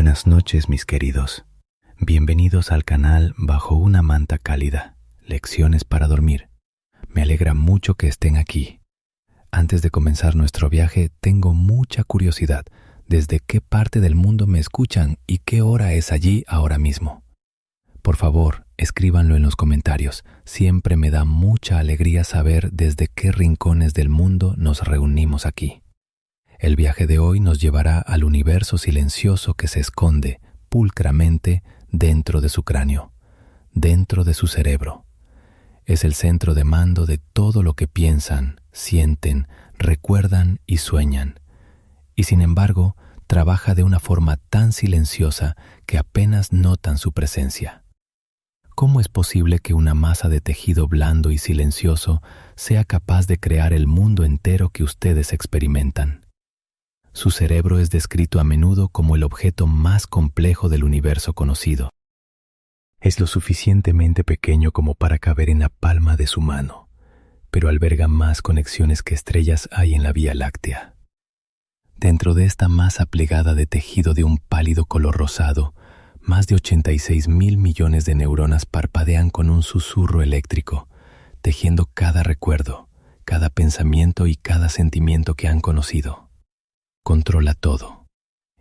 Buenas noches, mis queridos. Bienvenidos al canal Bajo una manta cálida, lecciones para dormir. Me alegra mucho que estén aquí. Antes de comenzar nuestro viaje, tengo mucha curiosidad. ¿Desde qué parte del mundo me escuchan y qué hora es allí ahora mismo? Por favor, escríbanlo en los comentarios. Siempre me da mucha alegría saber desde qué rincones del mundo nos reunimos aquí. El viaje de hoy nos llevará al universo silencioso que se esconde pulcramente dentro de su cráneo, dentro de su cerebro. Es el centro de mando de todo lo que piensan, sienten, recuerdan y sueñan. Y sin embargo, trabaja de una forma tan silenciosa que apenas notan su presencia. ¿Cómo es posible que una masa de tejido blando y silencioso sea capaz de crear el mundo entero que ustedes experimentan? Su cerebro es descrito a menudo como el objeto más complejo del universo conocido. Es lo suficientemente pequeño como para caber en la palma de su mano, pero alberga más conexiones que estrellas hay en la Vía Láctea. Dentro de esta masa plegada de tejido de un pálido color rosado, más de 86.000 millones de neuronas parpadean con un susurro eléctrico, tejiendo cada recuerdo, cada pensamiento y cada sentimiento que han conocido. Controla todo: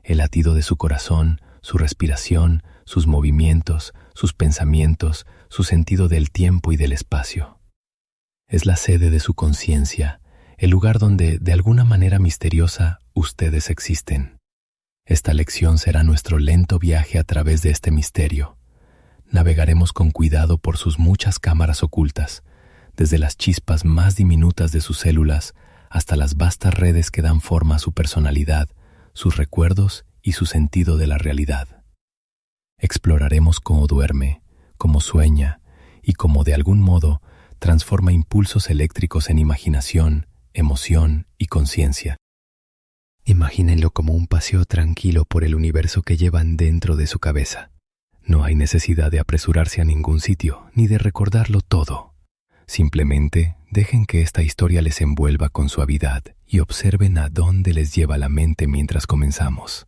el latido de su corazón, su respiración, sus movimientos, sus pensamientos, su sentido del tiempo y del espacio. Es la sede de su conciencia, el lugar donde, de alguna manera misteriosa, ustedes existen. Esta lección será nuestro lento viaje a través de este misterio. Navegaremos con cuidado por sus muchas cámaras ocultas, desde las chispas más diminutas de sus células hasta las vastas redes que dan forma a su personalidad, sus recuerdos y su sentido de la realidad. Exploraremos cómo duerme, cómo sueña y cómo de algún modo transforma impulsos eléctricos en imaginación, emoción y conciencia. Imagínenlo como un paseo tranquilo por el universo que llevan dentro de su cabeza. No hay necesidad de apresurarse a ningún sitio ni de recordarlo todo. Simplemente dejen que esta historia les envuelva con suavidad y observen a dónde les lleva la mente mientras comenzamos.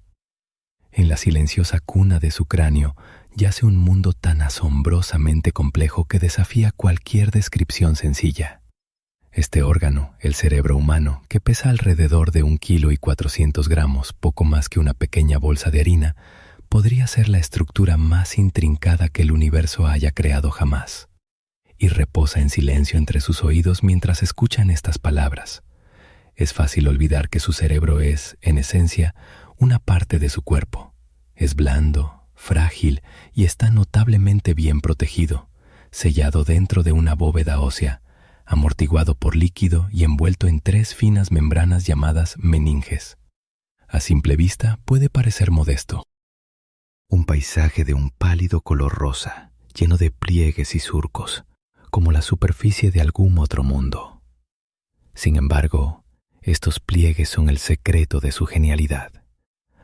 En la silenciosa cuna de su cráneo yace un mundo tan asombrosamente complejo que desafía cualquier descripción sencilla. Este órgano, el cerebro humano, que pesa alrededor de 1,4 kg, poco más que una pequeña bolsa de harina, podría ser la estructura más intrincada que el universo haya creado jamás. Y reposa en silencio entre sus oídos mientras escuchan estas palabras. Es fácil olvidar que su cerebro es, en esencia, una parte de su cuerpo. Es blando, frágil y está notablemente bien protegido, sellado dentro de una bóveda ósea, amortiguado por líquido y envuelto en 3 finas membranas llamadas meninges. A simple vista puede parecer modesto. Un paisaje de un pálido color rosa, lleno de pliegues y surcos, como la superficie de algún otro mundo. Sin embargo, estos pliegues son el secreto de su genialidad.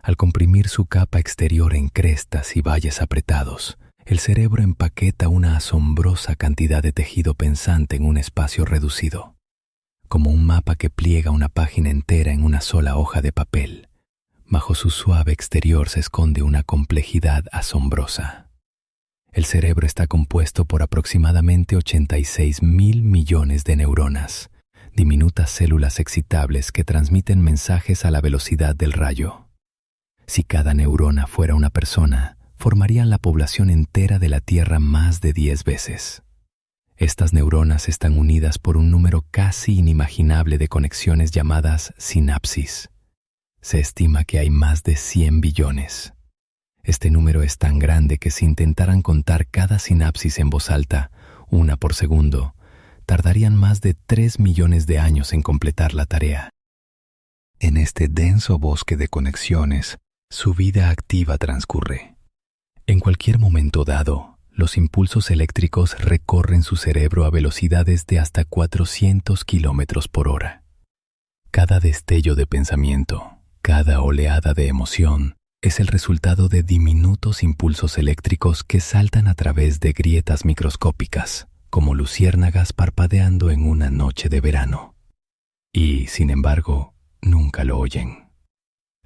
Al comprimir su capa exterior en crestas y valles apretados, el cerebro empaqueta una asombrosa cantidad de tejido pensante en un espacio reducido, como un mapa que pliega una página entera en una sola hoja de papel. Bajo su suave exterior se esconde una complejidad asombrosa. El cerebro está compuesto por aproximadamente 86.000 millones de neuronas, diminutas células excitables que transmiten mensajes a la velocidad del rayo. Si cada neurona fuera una persona, formarían la población entera de la Tierra más de 10 veces. Estas neuronas están unidas por un número casi inimaginable de conexiones llamadas sinapsis. Se estima que hay más de 100 billones. Este número es tan grande que si intentaran contar cada sinapsis en voz alta, una por segundo, tardarían más de 3 millones de años en completar la tarea. En este denso bosque de conexiones, su vida activa transcurre. En cualquier momento dado, los impulsos eléctricos recorren su cerebro a velocidades de hasta 400 kilómetros por hora. Cada destello de pensamiento, cada oleada de emoción, es el resultado de diminutos impulsos eléctricos que saltan a través de grietas microscópicas, como luciérnagas parpadeando en una noche de verano. Y, sin embargo, nunca lo oyen.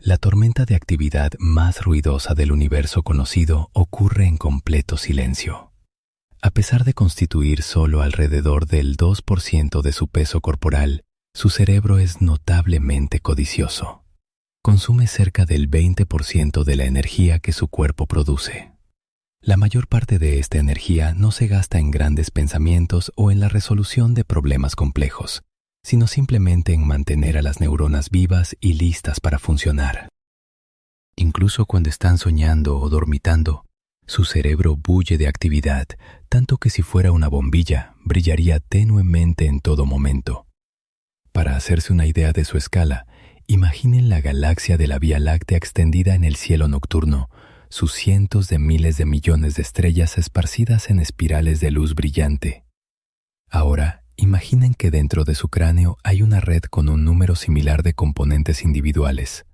La tormenta de actividad más ruidosa del universo conocido ocurre en completo silencio. A pesar de constituir solo alrededor del 2% de su peso corporal, su cerebro es notablemente codicioso. Consume cerca del 20% de la energía que su cuerpo produce. La mayor parte de esta energía no se gasta en grandes pensamientos o en la resolución de problemas complejos, sino simplemente en mantener a las neuronas vivas y listas para funcionar. Incluso cuando están soñando o dormitando, su cerebro bulle de actividad, tanto que si fuera una bombilla, brillaría tenuemente en todo momento. Para hacerse una idea de su escala, imaginen la galaxia de la Vía Láctea extendida en el cielo nocturno, sus cientos de miles de millones de estrellas esparcidas en espirales de luz brillante. Ahora, imaginen que dentro de su cráneo hay una red con un número similar de componentes individuales,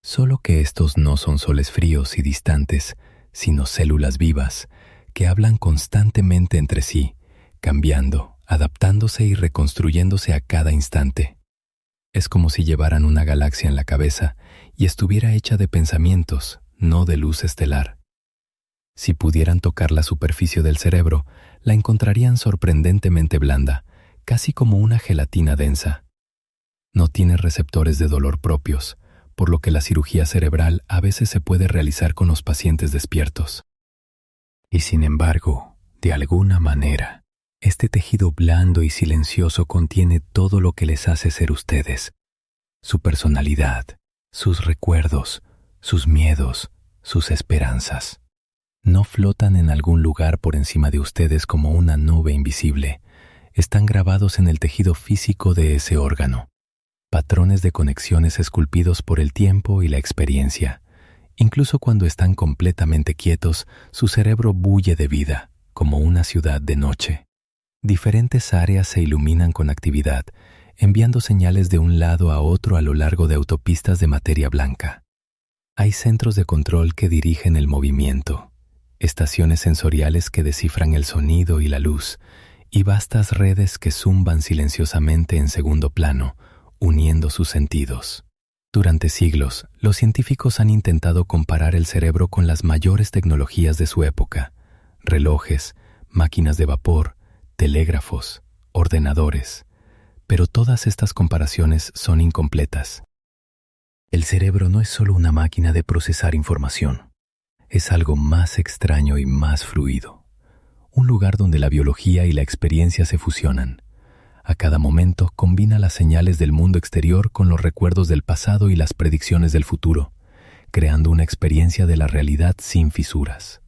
solo que estos no son soles fríos y distantes, sino células vivas, que hablan constantemente entre sí, cambiando, adaptándose y reconstruyéndose a cada instante. Es como si llevaran una galaxia en la cabeza y estuviera hecha de pensamientos, no de luz estelar. Si pudieran tocar la superficie del cerebro, la encontrarían sorprendentemente blanda, casi como una gelatina densa. No tiene receptores de dolor propios, por lo que la cirugía cerebral a veces se puede realizar con los pacientes despiertos. Y sin embargo, de alguna manera, este tejido blando y silencioso contiene todo lo que les hace ser ustedes: su personalidad, sus recuerdos, sus miedos, sus esperanzas. No flotan en algún lugar por encima de ustedes como una nube invisible. Están grabados en el tejido físico de ese órgano. Patrones de conexiones esculpidos por el tiempo y la experiencia. Incluso cuando están completamente quietos, su cerebro bulle de vida, como una ciudad de noche. Diferentes áreas se iluminan con actividad, enviando señales de un lado a otro a lo largo de autopistas de materia blanca. Hay centros de control que dirigen el movimiento, estaciones sensoriales que descifran el sonido y la luz, y vastas redes que zumban silenciosamente en segundo plano, uniendo sus sentidos. Durante siglos, los científicos han intentado comparar el cerebro con las mayores tecnologías de su época: relojes, máquinas de vapor, telégrafos, ordenadores. Pero todas estas comparaciones son incompletas. El cerebro no es solo una máquina de procesar información. Es algo más extraño y más fluido. Un lugar donde la biología y la experiencia se fusionan. A cada momento combina las señales del mundo exterior con los recuerdos del pasado y las predicciones del futuro, creando una experiencia de la realidad sin fisuras.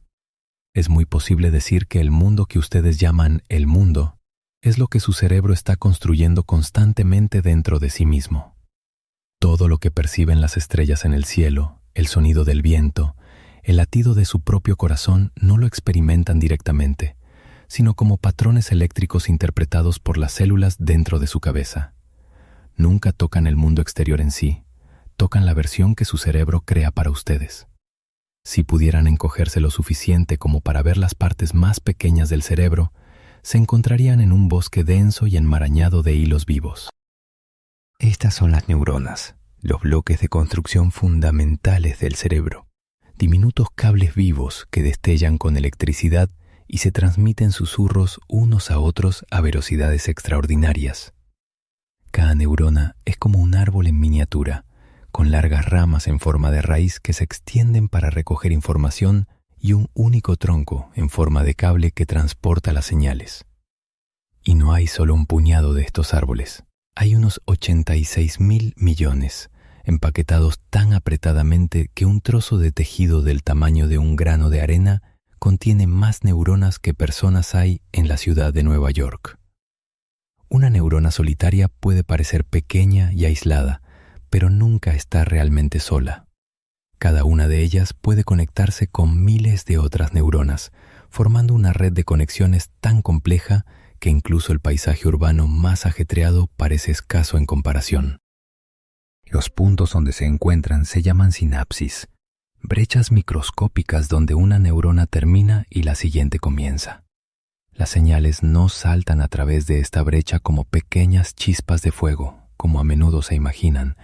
Es muy posible decir que el mundo que ustedes llaman el mundo es lo que su cerebro está construyendo constantemente dentro de sí mismo. Todo lo que perciben las estrellas en el cielo, el sonido del viento, el latido de su propio corazón no lo experimentan directamente, sino como patrones eléctricos interpretados por las células dentro de su cabeza. Nunca tocan el mundo exterior en sí, tocan la versión que su cerebro crea para ustedes. Si pudieran encogerse lo suficiente como para ver las partes más pequeñas del cerebro, se encontrarían en un bosque denso y enmarañado de hilos vivos. Estas son las neuronas, los bloques de construcción fundamentales del cerebro, diminutos cables vivos que destellan con electricidad y se transmiten susurros unos a otros a velocidades extraordinarias. Cada neurona es como un árbol en miniatura, con largas ramas en forma de raíz que se extienden para recoger información y un único tronco en forma de cable que transporta las señales. Y no hay solo un puñado de estos árboles. Hay unos 86.000 millones, empaquetados tan apretadamente que un trozo de tejido del tamaño de un grano de arena contiene más neuronas que personas hay en la ciudad de Nueva York. Una neurona solitaria puede parecer pequeña y aislada, pero nunca está realmente sola. Cada una de ellas puede conectarse con miles de otras neuronas, formando una red de conexiones tan compleja que incluso el paisaje urbano más ajetreado parece escaso en comparación. Los puntos donde se encuentran se llaman sinapsis, brechas microscópicas donde una neurona termina y la siguiente comienza. Las señales no saltan a través de esta brecha como pequeñas chispas de fuego, como a menudo se imaginan,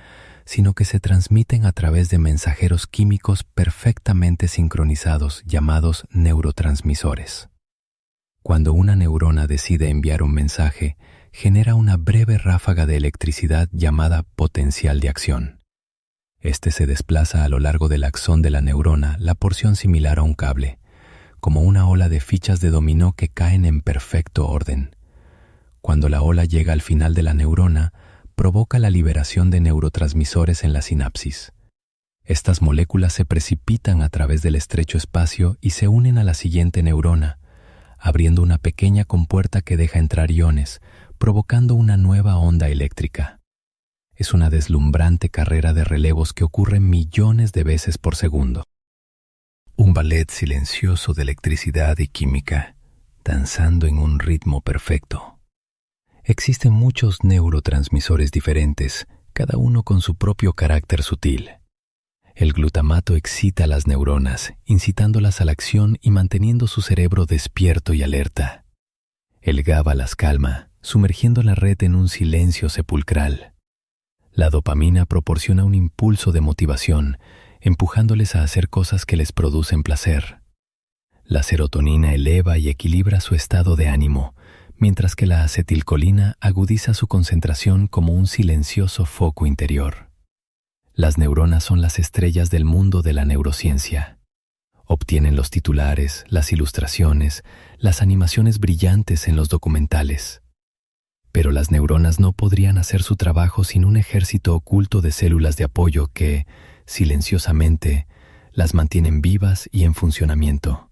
sino que se transmiten a través de mensajeros químicos perfectamente sincronizados llamados neurotransmisores. Cuando una neurona decide enviar un mensaje, genera una breve ráfaga de electricidad llamada potencial de acción. Este se desplaza a lo largo del axón de la neurona, la porción similar a un cable, como una ola de fichas de dominó que caen en perfecto orden. Cuando la ola llega al final de la neurona, provoca la liberación de neurotransmisores en la sinapsis. Estas moléculas se precipitan a través del estrecho espacio y se unen a la siguiente neurona, abriendo una pequeña compuerta que deja entrar iones, provocando una nueva onda eléctrica. Es una deslumbrante carrera de relevos que ocurre millones de veces por segundo. Un ballet silencioso de electricidad y química, danzando en un ritmo perfecto. Existen muchos neurotransmisores diferentes, cada uno con su propio carácter sutil. El glutamato excita a las neuronas, incitándolas a la acción y manteniendo su cerebro despierto y alerta. El GABA las calma, sumergiendo la red en un silencio sepulcral. La dopamina proporciona un impulso de motivación, empujándoles a hacer cosas que les producen placer. La serotonina eleva y equilibra su estado de ánimo, mientras que la acetilcolina agudiza su concentración como un silencioso foco interior. Las neuronas son las estrellas del mundo de la neurociencia. Obtienen los titulares, las ilustraciones, las animaciones brillantes en los documentales. Pero las neuronas no podrían hacer su trabajo sin un ejército oculto de células de apoyo que, silenciosamente, las mantienen vivas y en funcionamiento.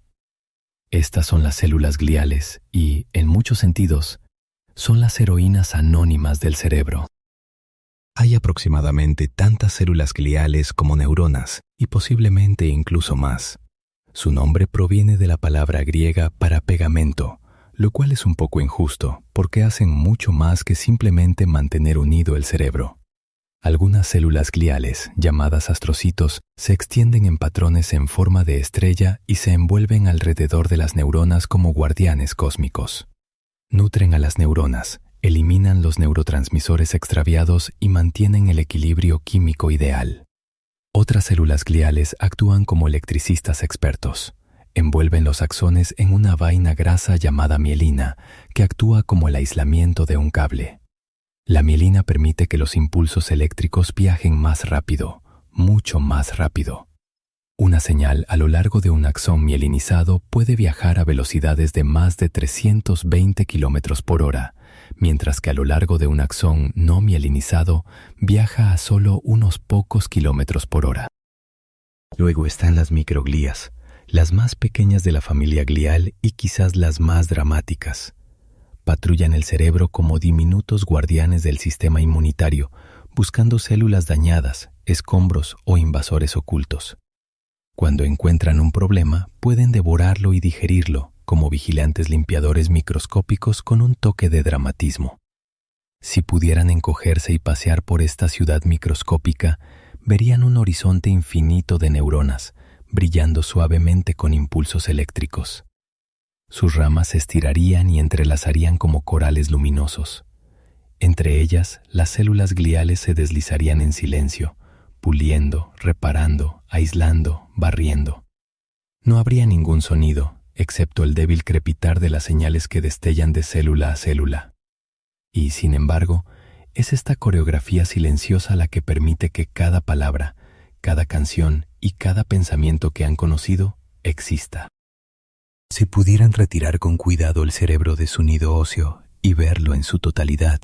Estas son las células gliales y, en muchos sentidos, son las heroínas anónimas del cerebro. Hay aproximadamente tantas células gliales como neuronas y posiblemente incluso más. Su nombre proviene de la palabra griega para pegamento, lo cual es un poco injusto porque hacen mucho más que simplemente mantener unido el cerebro. Algunas células gliales, llamadas astrocitos, se extienden en patrones en forma de estrella y se envuelven alrededor de las neuronas como guardianes cósmicos. Nutren a las neuronas, eliminan los neurotransmisores extraviados y mantienen el equilibrio químico ideal. Otras células gliales actúan como electricistas expertos. Envuelven los axones en una vaina grasa llamada mielina, que actúa como el aislamiento de un cable. La mielina permite que los impulsos eléctricos viajen más rápido, mucho más rápido. Una señal a lo largo de un axón mielinizado puede viajar a velocidades de más de 320 km por hora, mientras que a lo largo de un axón no mielinizado viaja a solo unos pocos kilómetros por hora. Luego están las microglías, las más pequeñas de la familia glial y quizás las más dramáticas. Patrullan el cerebro como diminutos guardianes del sistema inmunitario, buscando células dañadas, escombros o invasores ocultos. Cuando encuentran un problema, pueden devorarlo y digerirlo, como vigilantes limpiadores microscópicos con un toque de dramatismo. Si pudieran encogerse y pasear por esta ciudad microscópica, verían un horizonte infinito de neuronas, brillando suavemente con impulsos eléctricos. Sus ramas se estirarían y entrelazarían como corales luminosos. Entre ellas, las células gliales se deslizarían en silencio, puliendo, reparando, aislando, barriendo. No habría ningún sonido, excepto el débil crepitar de las señales que destellan de célula a célula. Y, sin embargo, es esta coreografía silenciosa la que permite que cada palabra, cada canción y cada pensamiento que han conocido exista. Si pudieran retirar con cuidado el cerebro de su nido óseo y verlo en su totalidad,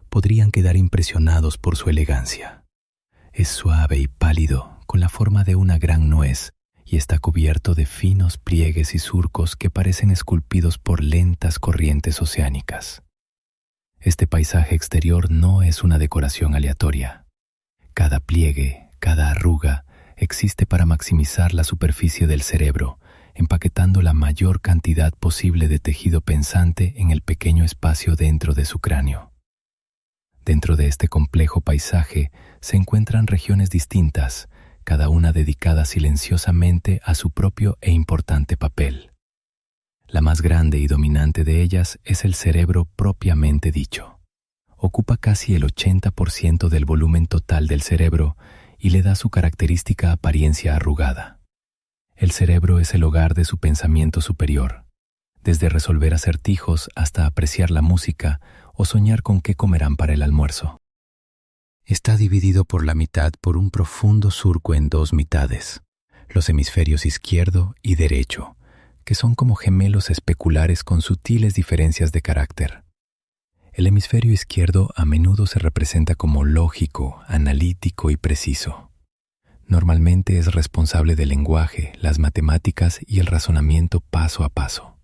podrían quedar impresionados por su elegancia. Es suave y pálido, con la forma de una gran nuez, y está cubierto de finos pliegues y surcos que parecen esculpidos por lentas corrientes oceánicas. Este paisaje exterior no es una decoración aleatoria. Cada pliegue, cada arruga, existe para maximizar la superficie del cerebro, empaquetando la mayor cantidad posible de tejido pensante en el pequeño espacio dentro de su cráneo. Dentro de este complejo paisaje se encuentran regiones distintas, cada una dedicada silenciosamente a su propio e importante papel. La más grande y dominante de ellas es el cerebro propiamente dicho. ocupa casi el 80% del volumen total del cerebro y le da su característica apariencia arrugada. El cerebro es el hogar de su pensamiento superior, desde resolver acertijos hasta apreciar la música o soñar con qué comerán para el almuerzo. Está dividido por la mitad por un profundo surco en dos mitades, los hemisferios izquierdo y derecho, que son como gemelos especulares con sutiles diferencias de carácter. El hemisferio izquierdo a menudo se representa como lógico, analítico y preciso. Normalmente es responsable del lenguaje, las matemáticas y el razonamiento paso a paso.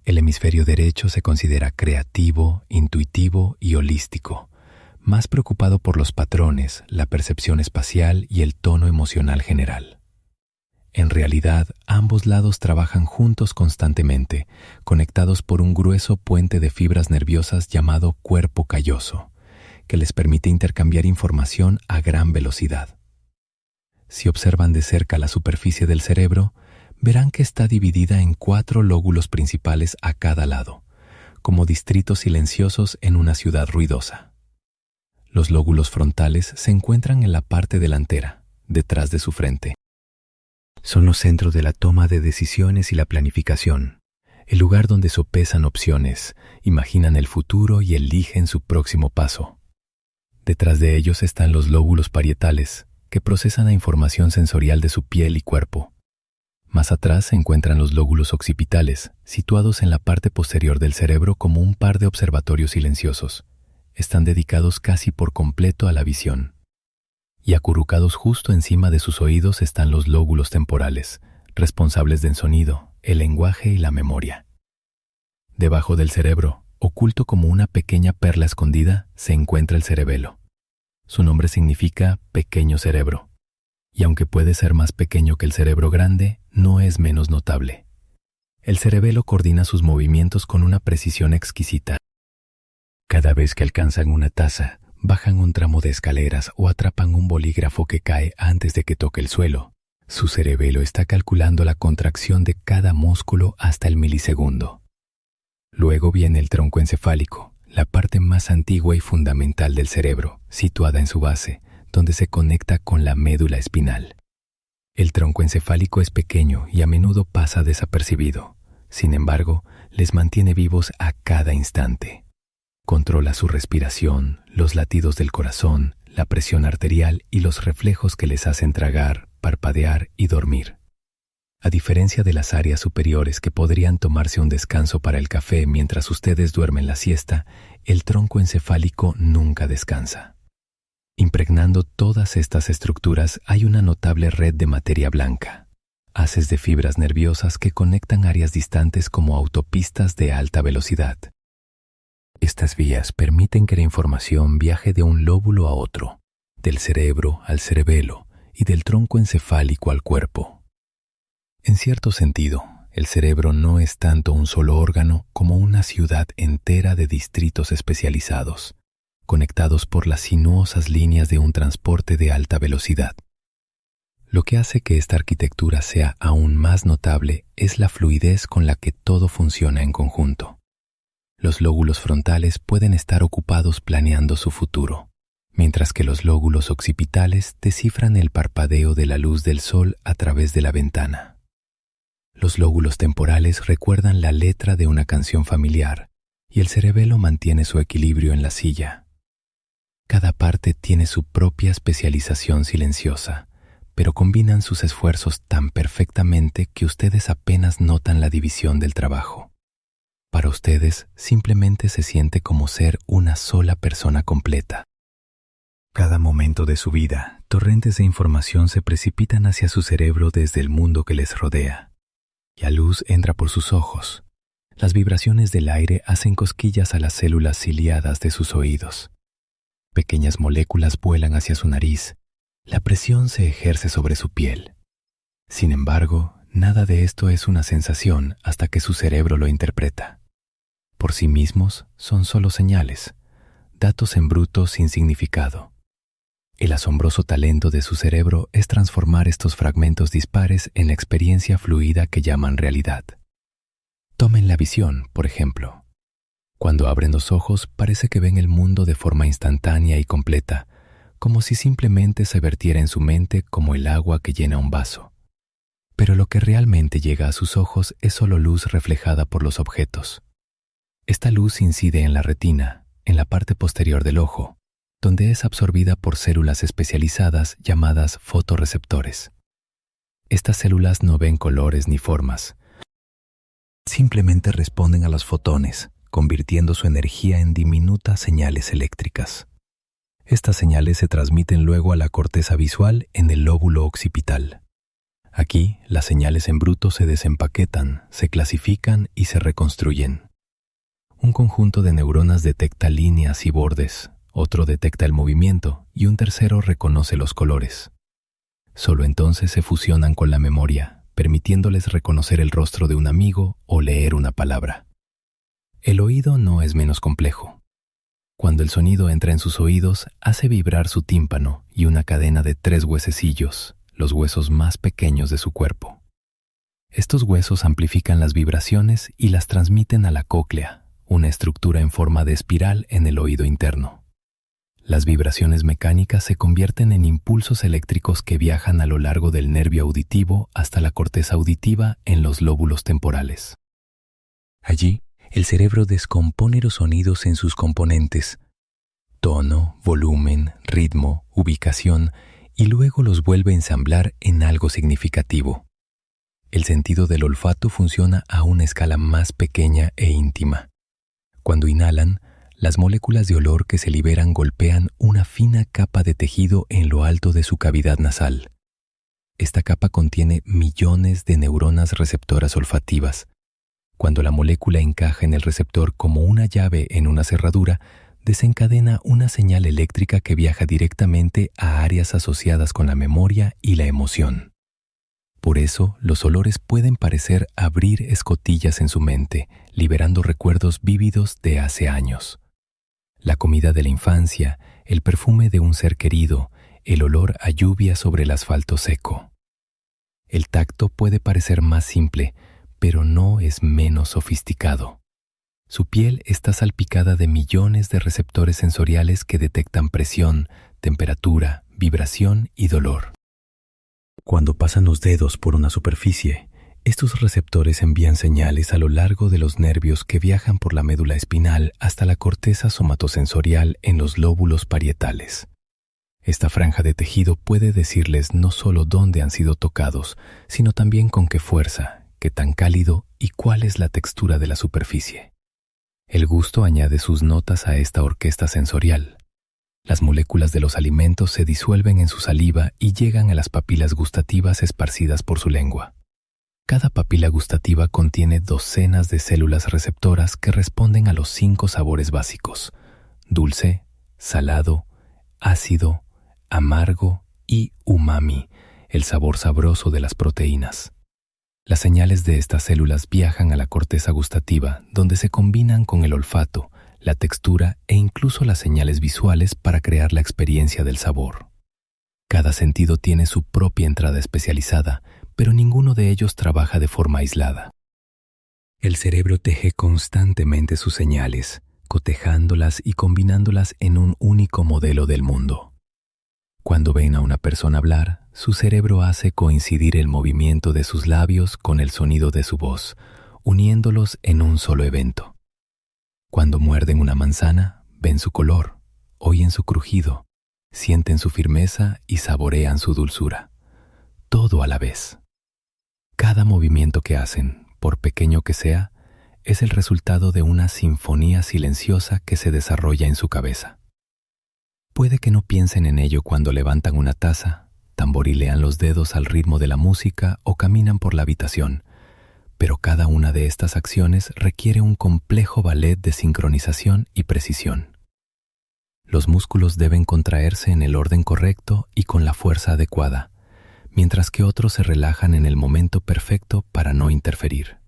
El hemisferio derecho se considera creativo, intuitivo y holístico, más preocupado por los patrones, la percepción espacial y el tono emocional general. En realidad, ambos lados trabajan juntos constantemente, conectados por un grueso puente de fibras nerviosas llamado cuerpo calloso, que les permite intercambiar información a gran velocidad. Si observan de cerca la superficie del cerebro, verán que está dividida en 4 lóbulos principales a cada lado, como distritos silenciosos en una ciudad ruidosa. Los lóbulos frontales se encuentran en la parte delantera, detrás de su frente. Son los centros de la toma de decisiones y la planificación, el lugar donde sopesan opciones, imaginan el futuro y eligen su próximo paso. Detrás de ellos están los lóbulos parietales, que procesan la información sensorial de su piel y cuerpo. Más atrás se encuentran los lóbulos occipitales, situados en la parte posterior del cerebro como un par de observatorios silenciosos. Están dedicados casi por completo a la visión. Y acurrucados justo encima de sus oídos están los lóbulos temporales, responsables del sonido, el lenguaje y la memoria. Debajo del cerebro, oculto como una pequeña perla escondida, se encuentra el cerebelo. Su nombre significa pequeño cerebro, y aunque puede ser más pequeño que el cerebro grande, no es menos notable. El cerebelo coordina sus movimientos con una precisión exquisita. Cada vez que alcanzan una taza, bajan un tramo de escaleras o atrapan un bolígrafo que cae antes de que toque el suelo, su cerebelo está calculando la contracción de cada músculo hasta el milisegundo. Luego viene el tronco encefálico, la parte más antigua y fundamental del cerebro, situada en su base, donde se conecta con la médula espinal. El tronco encefálico es pequeño y a menudo pasa desapercibido. Sin embargo, les mantiene vivos a cada instante. Controla su respiración, los latidos del corazón, la presión arterial y los reflejos que les hacen tragar, parpadear y dormir. A diferencia de las áreas superiores que podrían tomarse un descanso para el café mientras ustedes duermen la siesta, el tronco encefálico nunca descansa. Impregnando todas estas estructuras hay una notable red de materia blanca, haces de fibras nerviosas que conectan áreas distantes como autopistas de alta velocidad. Estas vías permiten que la información viaje de un lóbulo a otro, del cerebro al cerebelo y del tronco encefálico al cuerpo. En cierto sentido, el cerebro no es tanto un solo órgano como una ciudad entera de distritos especializados, conectados por las sinuosas líneas de un transporte de alta velocidad. Lo que hace que esta arquitectura sea aún más notable es la fluidez con la que todo funciona en conjunto. Los lóbulos frontales pueden estar ocupados planeando su futuro, mientras que los lóbulos occipitales descifran el parpadeo de la luz del sol a través de la ventana. Los lóbulos temporales recuerdan la letra de una canción familiar y el cerebelo mantiene su equilibrio en la silla. Cada parte tiene su propia especialización silenciosa, pero combinan sus esfuerzos tan perfectamente que ustedes apenas notan la división del trabajo. Para ustedes, simplemente se siente como ser una sola persona completa. Cada momento de su vida, torrentes de información se precipitan hacia su cerebro desde el mundo que les rodea. La luz entra por sus ojos. Las vibraciones del aire hacen cosquillas a las células ciliadas de sus oídos. Pequeñas moléculas vuelan hacia su nariz. La presión se ejerce sobre su piel. Sin embargo, nada de esto es una sensación hasta que su cerebro lo interpreta. Por sí mismos, son solo señales, datos en bruto sin significado. El asombroso talento de su cerebro es transformar estos fragmentos dispares en la experiencia fluida que llaman realidad. Tomen la visión, por ejemplo. Cuando abren los ojos, parece que ven el mundo de forma instantánea y completa, como si simplemente se vertiera en su mente como el agua que llena un vaso. Pero lo que realmente llega a sus ojos es solo luz reflejada por los objetos. Esta luz incide en la retina, en la parte posterior del ojo, donde es absorbida por células especializadas llamadas fotorreceptores. Estas células no ven colores ni formas. Simplemente responden a los fotones, convirtiendo su energía en diminutas señales eléctricas. Estas señales se transmiten luego a la corteza visual en el lóbulo occipital. Aquí, las señales en bruto se desempaquetan, se clasifican y se reconstruyen. Un conjunto de neuronas detecta líneas y bordes, otro detecta el movimiento y un tercero reconoce los colores. Solo entonces se fusionan con la memoria, permitiéndoles reconocer el rostro de un amigo o leer una palabra. El oído no es menos complejo. Cuando el sonido entra en sus oídos, hace vibrar su tímpano y una cadena de 3 huesecillos, los huesos más pequeños de su cuerpo. Estos huesos amplifican las vibraciones y las transmiten a la cóclea, una estructura en forma de espiral en el oído interno. Las vibraciones mecánicas se convierten en impulsos eléctricos que viajan a lo largo del nervio auditivo hasta la corteza auditiva en los lóbulos temporales. Allí, el cerebro descompone los sonidos en sus componentes: tono, volumen, ritmo, ubicación, y luego los vuelve a ensamblar en algo significativo. El sentido del olfato funciona a una escala más pequeña e íntima. Cuando inhalan, las moléculas de olor que se liberan golpean una fina capa de tejido en lo alto de su cavidad nasal. Esta capa contiene millones de neuronas receptoras olfativas. Cuando la molécula encaja en el receptor como una llave en una cerradura, desencadena una señal eléctrica que viaja directamente a áreas asociadas con la memoria y la emoción. Por eso, los olores pueden parecer abrir escotillas en su mente, liberando recuerdos vívidos de hace años. La comida de la infancia, el perfume de un ser querido, el olor a lluvia sobre el asfalto seco. El tacto puede parecer más simple, pero no es menos sofisticado. Su piel está salpicada de millones de receptores sensoriales que detectan presión, temperatura, vibración y dolor. Cuando pasan los dedos por una superficie, estos receptores envían señales a lo largo de los nervios que viajan por la médula espinal hasta la corteza somatosensorial en los lóbulos parietales. Esta franja de tejido puede decirles no solo dónde han sido tocados, sino también con qué fuerza, qué tan cálido y cuál es la textura de la superficie. El gusto añade sus notas a esta orquesta sensorial. Las moléculas de los alimentos se disuelven en su saliva y llegan a las papilas gustativas esparcidas por su lengua. Cada papila gustativa contiene docenas de células receptoras que responden a los 5 sabores básicos: dulce, salado, ácido, amargo y umami, el sabor sabroso de las proteínas. Las señales de estas células viajan a la corteza gustativa, donde se combinan con el olfato, la textura e incluso las señales visuales para crear la experiencia del sabor. Cada sentido tiene su propia entrada especializada, pero ninguno de ellos trabaja de forma aislada. El cerebro teje constantemente sus señales, cotejándolas y combinándolas en un único modelo del mundo. Cuando ven a una persona hablar, su cerebro hace coincidir el movimiento de sus labios con el sonido de su voz, uniéndolos en un solo evento. Cuando muerden una manzana, ven su color, oyen su crujido, sienten su firmeza y saborean su dulzura. Todo a la vez. Cada movimiento que hacen, por pequeño que sea, es el resultado de una sinfonía silenciosa que se desarrolla en su cabeza. Puede que no piensen en ello cuando levantan una taza, tamborilean los dedos al ritmo de la música o caminan por la habitación, pero cada una de estas acciones requiere un complejo ballet de sincronización y precisión. Los músculos deben contraerse en el orden correcto y con la fuerza adecuada, mientras que otros se relajan en el momento perfecto para no interferir.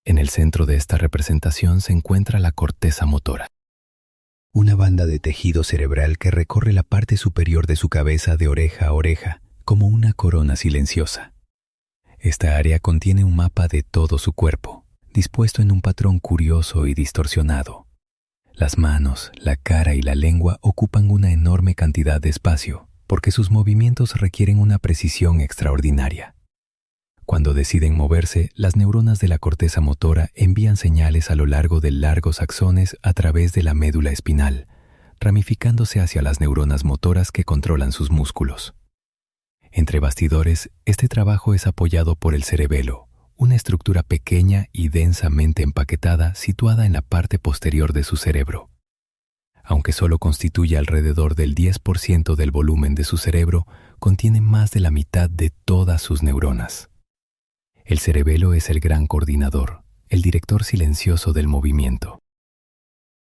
En el centro de esta representación se encuentra la corteza motora, una banda de tejido cerebral que recorre la parte superior de su cabeza de oreja a oreja, como una corona silenciosa. Esta área contiene un mapa de todo su cuerpo, dispuesto en un patrón curioso y distorsionado. Las manos, la cara y la lengua ocupan una enorme cantidad de espacio, porque sus movimientos requieren una precisión extraordinaria. Cuando deciden moverse, las neuronas de la corteza motora envían señales a lo largo de largos axones a través de la médula espinal, ramificándose hacia las neuronas motoras que controlan sus músculos. Entre bastidores, este trabajo es apoyado por el cerebelo, una estructura pequeña y densamente empaquetada situada en la parte posterior de su cerebro. Aunque solo constituye alrededor del 10% del volumen de su cerebro, contiene más de la mitad de todas sus neuronas. El cerebelo es el gran coordinador, el director silencioso del movimiento.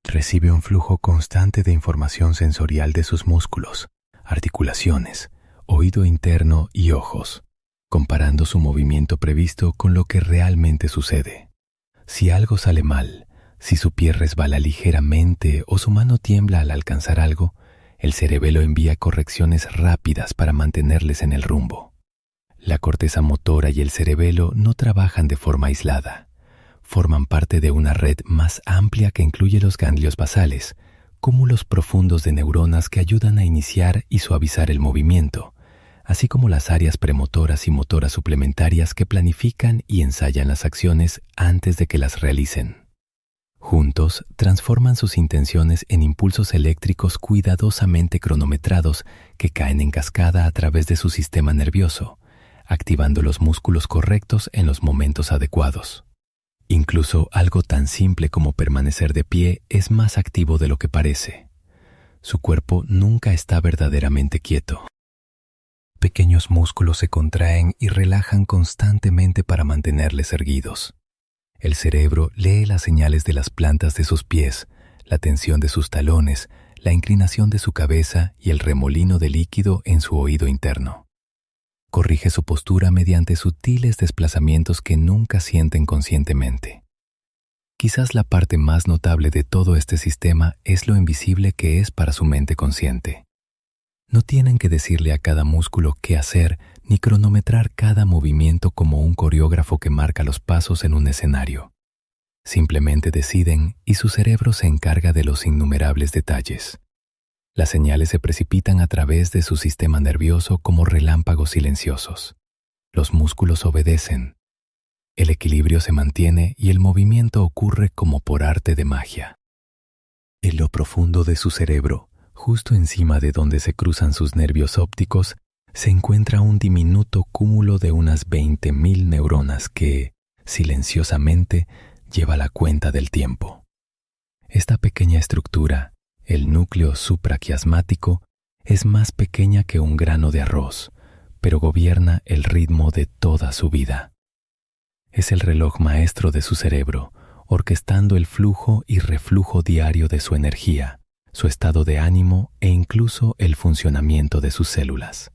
Recibe un flujo constante de información sensorial de sus músculos, articulaciones, oído interno y ojos, comparando su movimiento previsto con lo que realmente sucede. Si algo sale mal, si su pie resbala ligeramente o su mano tiembla al alcanzar algo, el cerebelo envía correcciones rápidas para mantenerles en el rumbo. La corteza motora y el cerebelo no trabajan de forma aislada. Forman parte de una red más amplia que incluye los ganglios basales, cúmulos profundos de neuronas que ayudan a iniciar y suavizar el movimiento, así como las áreas premotoras y motoras suplementarias que planifican y ensayan las acciones antes de que las realicen. Juntos, transforman sus intenciones en impulsos eléctricos cuidadosamente cronometrados que caen en cascada a través de su sistema nervioso, activando los músculos correctos en los momentos adecuados. Incluso algo tan simple como permanecer de pie es más activo de lo que parece. Su cuerpo nunca está verdaderamente quieto. Pequeños músculos se contraen y relajan constantemente para mantenerles erguidos. El cerebro lee las señales de las plantas de sus pies, la tensión de sus talones, la inclinación de su cabeza y el remolino de líquido en su oído interno. Corrige su postura mediante sutiles desplazamientos que nunca sienten conscientemente. Quizás la parte más notable de todo este sistema es lo invisible que es para su mente consciente. No tienen que decirle a cada músculo qué hacer ni cronometrar cada movimiento como un coreógrafo que marca los pasos en un escenario. Simplemente deciden y su cerebro se encarga de los innumerables detalles. Las señales se precipitan a través de su sistema nervioso como relámpagos silenciosos. Los músculos obedecen. El equilibrio se mantiene y el movimiento ocurre como por arte de magia. En lo profundo de su cerebro, justo encima de donde se cruzan sus nervios ópticos, se encuentra un diminuto cúmulo de unas 20.000 neuronas que, silenciosamente, lleva la cuenta del tiempo. Esta pequeña estructura, el núcleo supraquiasmático, es más pequeña que un grano de arroz, pero gobierna el ritmo de toda su vida. Es el reloj maestro de su cerebro, orquestando el flujo y reflujo diario de su energía, su estado de ánimo e incluso el funcionamiento de sus células.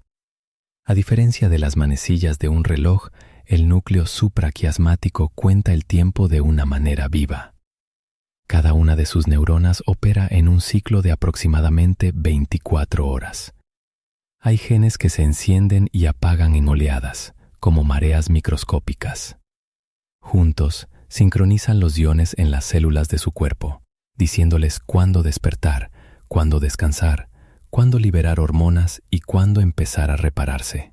A diferencia de las manecillas de un reloj, el núcleo supraquiasmático cuenta el tiempo de una manera viva. Cada una de sus neuronas opera en un ciclo de aproximadamente 24 horas. Hay genes que se encienden y apagan en oleadas, como mareas microscópicas. Juntos, sincronizan los iones en las células de su cuerpo, diciéndoles cuándo despertar, cuándo descansar, cuándo liberar hormonas y cuándo empezar a repararse.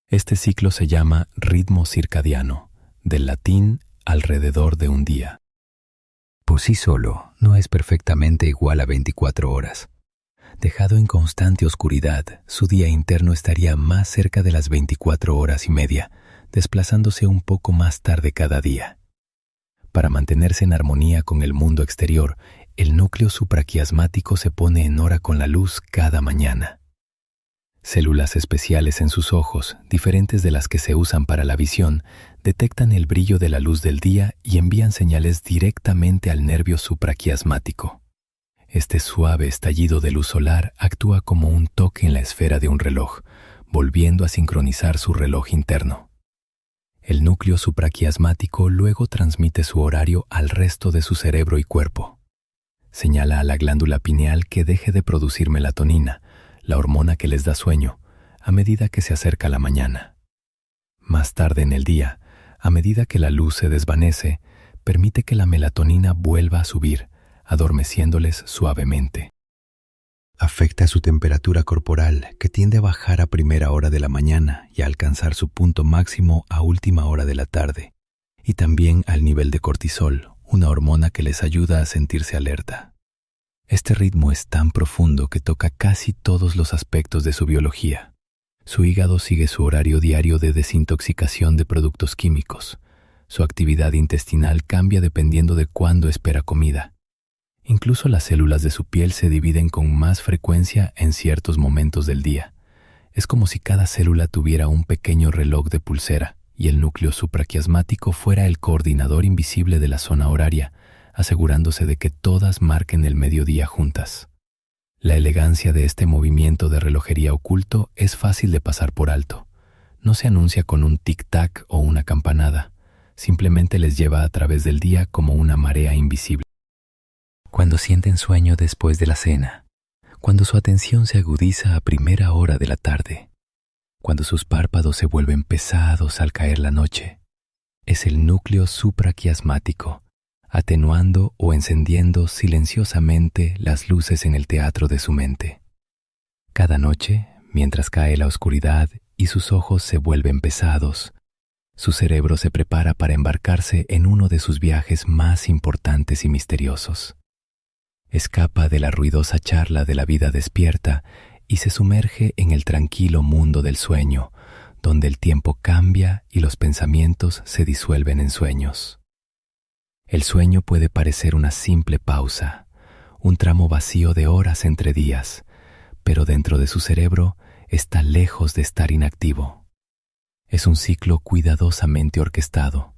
Este ciclo se llama ritmo circadiano, del latín alrededor de un día. Por sí solo, no es perfectamente igual a 24 horas. Dejado en constante oscuridad, su día interno estaría más cerca de las 24 horas y media, desplazándose un poco más tarde cada día. Para mantenerse en armonía con el mundo exterior, el núcleo supraquiasmático se pone en hora con la luz cada mañana. Células especiales en sus ojos, diferentes de las que se usan para la visión, detectan el brillo de la luz del día y envían señales directamente al nervio supraquiasmático. Este suave estallido de luz solar actúa como un toque en la esfera de un reloj, volviendo a sincronizar su reloj interno. El núcleo supraquiasmático luego transmite su horario al resto de su cerebro y cuerpo. Señala a la glándula pineal que deje de producir melatonina, la hormona que les da sueño, a medida que se acerca la mañana. Más tarde en el día, a medida que la luz se desvanece, permite que la melatonina vuelva a subir, adormeciéndoles suavemente. Afecta su temperatura corporal, que tiende a bajar a primera hora de la mañana y a alcanzar su punto máximo a última hora de la tarde, y también al nivel de cortisol, una hormona que les ayuda a sentirse alerta. Este ritmo es tan profundo que toca casi todos los aspectos de su biología. Su hígado sigue su horario diario de desintoxicación de productos químicos. Su actividad intestinal cambia dependiendo de cuándo espera comida. Incluso las células de su piel se dividen con más frecuencia en ciertos momentos del día. Es como si cada célula tuviera un pequeño reloj de pulsera y el núcleo supraquiasmático fuera el coordinador invisible de la zona horaria, asegurándose de que todas marquen el mediodía juntas. La elegancia de este movimiento de relojería oculto es fácil de pasar por alto. No se anuncia con un tic-tac o una campanada, simplemente les lleva a través del día como una marea invisible. Cuando sienten sueño después de la cena, cuando su atención se agudiza a primera hora de la tarde, cuando sus párpados se vuelven pesados al caer la noche, es el núcleo supraquiasmático, atenuando o encendiendo silenciosamente las luces en el teatro de su mente. Cada noche, mientras cae la oscuridad y sus ojos se vuelven pesados, su cerebro se prepara para embarcarse en uno de sus viajes más importantes y misteriosos. Escapa de la ruidosa charla de la vida despierta y se sumerge en el tranquilo mundo del sueño, donde el tiempo cambia y los pensamientos se disuelven en sueños. El sueño puede parecer una simple pausa, un tramo vacío de horas entre días, pero dentro de su cerebro está lejos de estar inactivo. Es un ciclo cuidadosamente orquestado,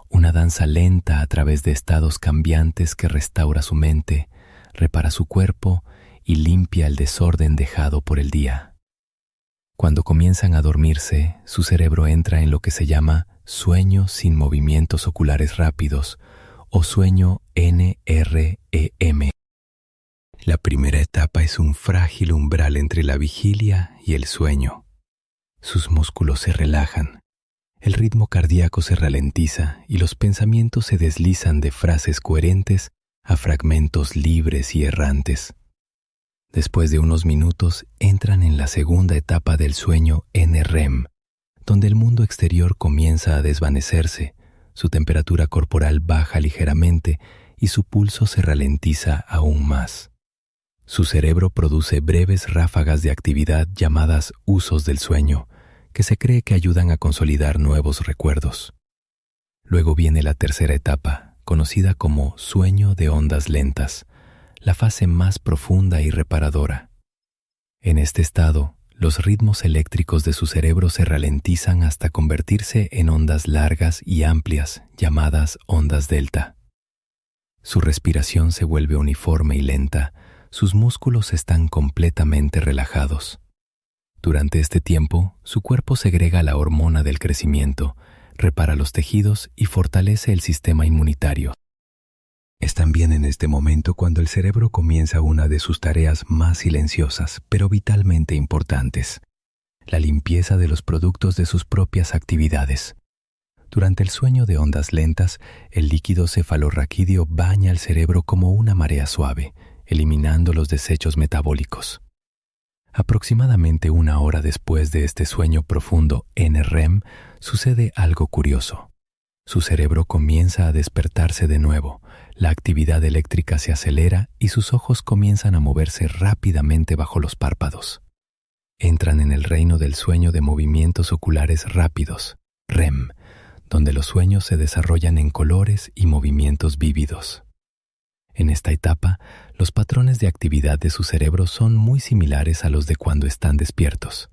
una danza lenta a través de estados cambiantes que restaura su mente, repara su cuerpo y limpia el desorden dejado por el día. Cuando comienzan a dormirse, su cerebro entra en lo que se llama sueño sin movimientos oculares rápidos o sueño NREM. La primera etapa es un frágil umbral entre la vigilia y el sueño. Sus músculos se relajan, el ritmo cardíaco se ralentiza y los pensamientos se deslizan de frases coherentes a fragmentos libres y errantes. Después de unos minutos entran en la segunda etapa del sueño NREM, donde el mundo exterior comienza a desvanecerse, su temperatura corporal baja ligeramente y su pulso se ralentiza aún más. Su cerebro produce breves ráfagas de actividad llamadas usos del sueño, que se cree que ayudan a consolidar nuevos recuerdos. Luego viene la tercera etapa, conocida como sueño de ondas lentas, la fase más profunda y reparadora. En este estado, los ritmos eléctricos de su cerebro se ralentizan hasta convertirse en ondas largas y amplias, llamadas ondas delta. Su respiración se vuelve uniforme y lenta, sus músculos están completamente relajados. Durante este tiempo, su cuerpo segrega la hormona del crecimiento, repara los tejidos y fortalece el sistema inmunitario. Es también en este momento cuando el cerebro comienza una de sus tareas más silenciosas, pero vitalmente importantes: la limpieza de los productos de sus propias actividades. Durante el sueño de ondas lentas, el líquido cefalorraquídeo baña el cerebro como una marea suave, eliminando los desechos metabólicos. Aproximadamente una hora después de este sueño profundo NREM, sucede algo curioso. Su cerebro comienza a despertarse de nuevo, la actividad eléctrica se acelera y sus ojos comienzan a moverse rápidamente bajo los párpados. Entran en el reino del sueño de movimientos oculares rápidos, REM, donde los sueños se desarrollan en colores y movimientos vívidos. En esta etapa, los patrones de actividad de su cerebro son muy similares a los de cuando están despiertos.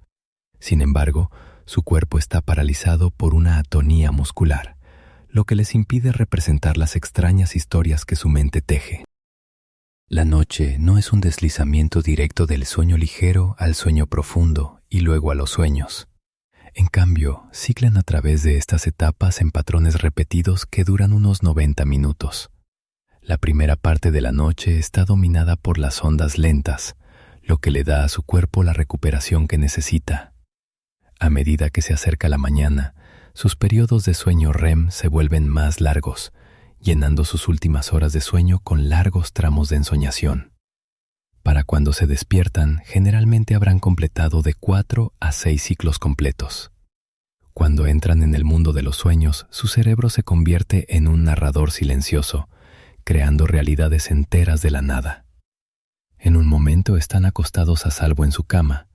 Sin embargo, su cuerpo está paralizado por una atonía muscular, lo que les impide representar las extrañas historias que su mente teje. La noche no es un deslizamiento directo del sueño ligero al sueño profundo y luego a los sueños. En cambio, ciclan a través de estas etapas en patrones repetidos que duran unos 90 minutos. La primera parte de la noche está dominada por las ondas lentas, lo que le da a su cuerpo la recuperación que necesita. A medida que se acerca la mañana, sus periodos de sueño REM se vuelven más largos llenando sus últimas horas de sueño con largos tramos de ensoñación. Para cuando se despiertan, generalmente habrán completado de 4 a 6 ciclos completos. Cuando entran en el mundo de los sueños, su cerebro se convierte en un narrador silencioso, creando realidades enteras de la nada. En un momento están acostados a salvo en su cama,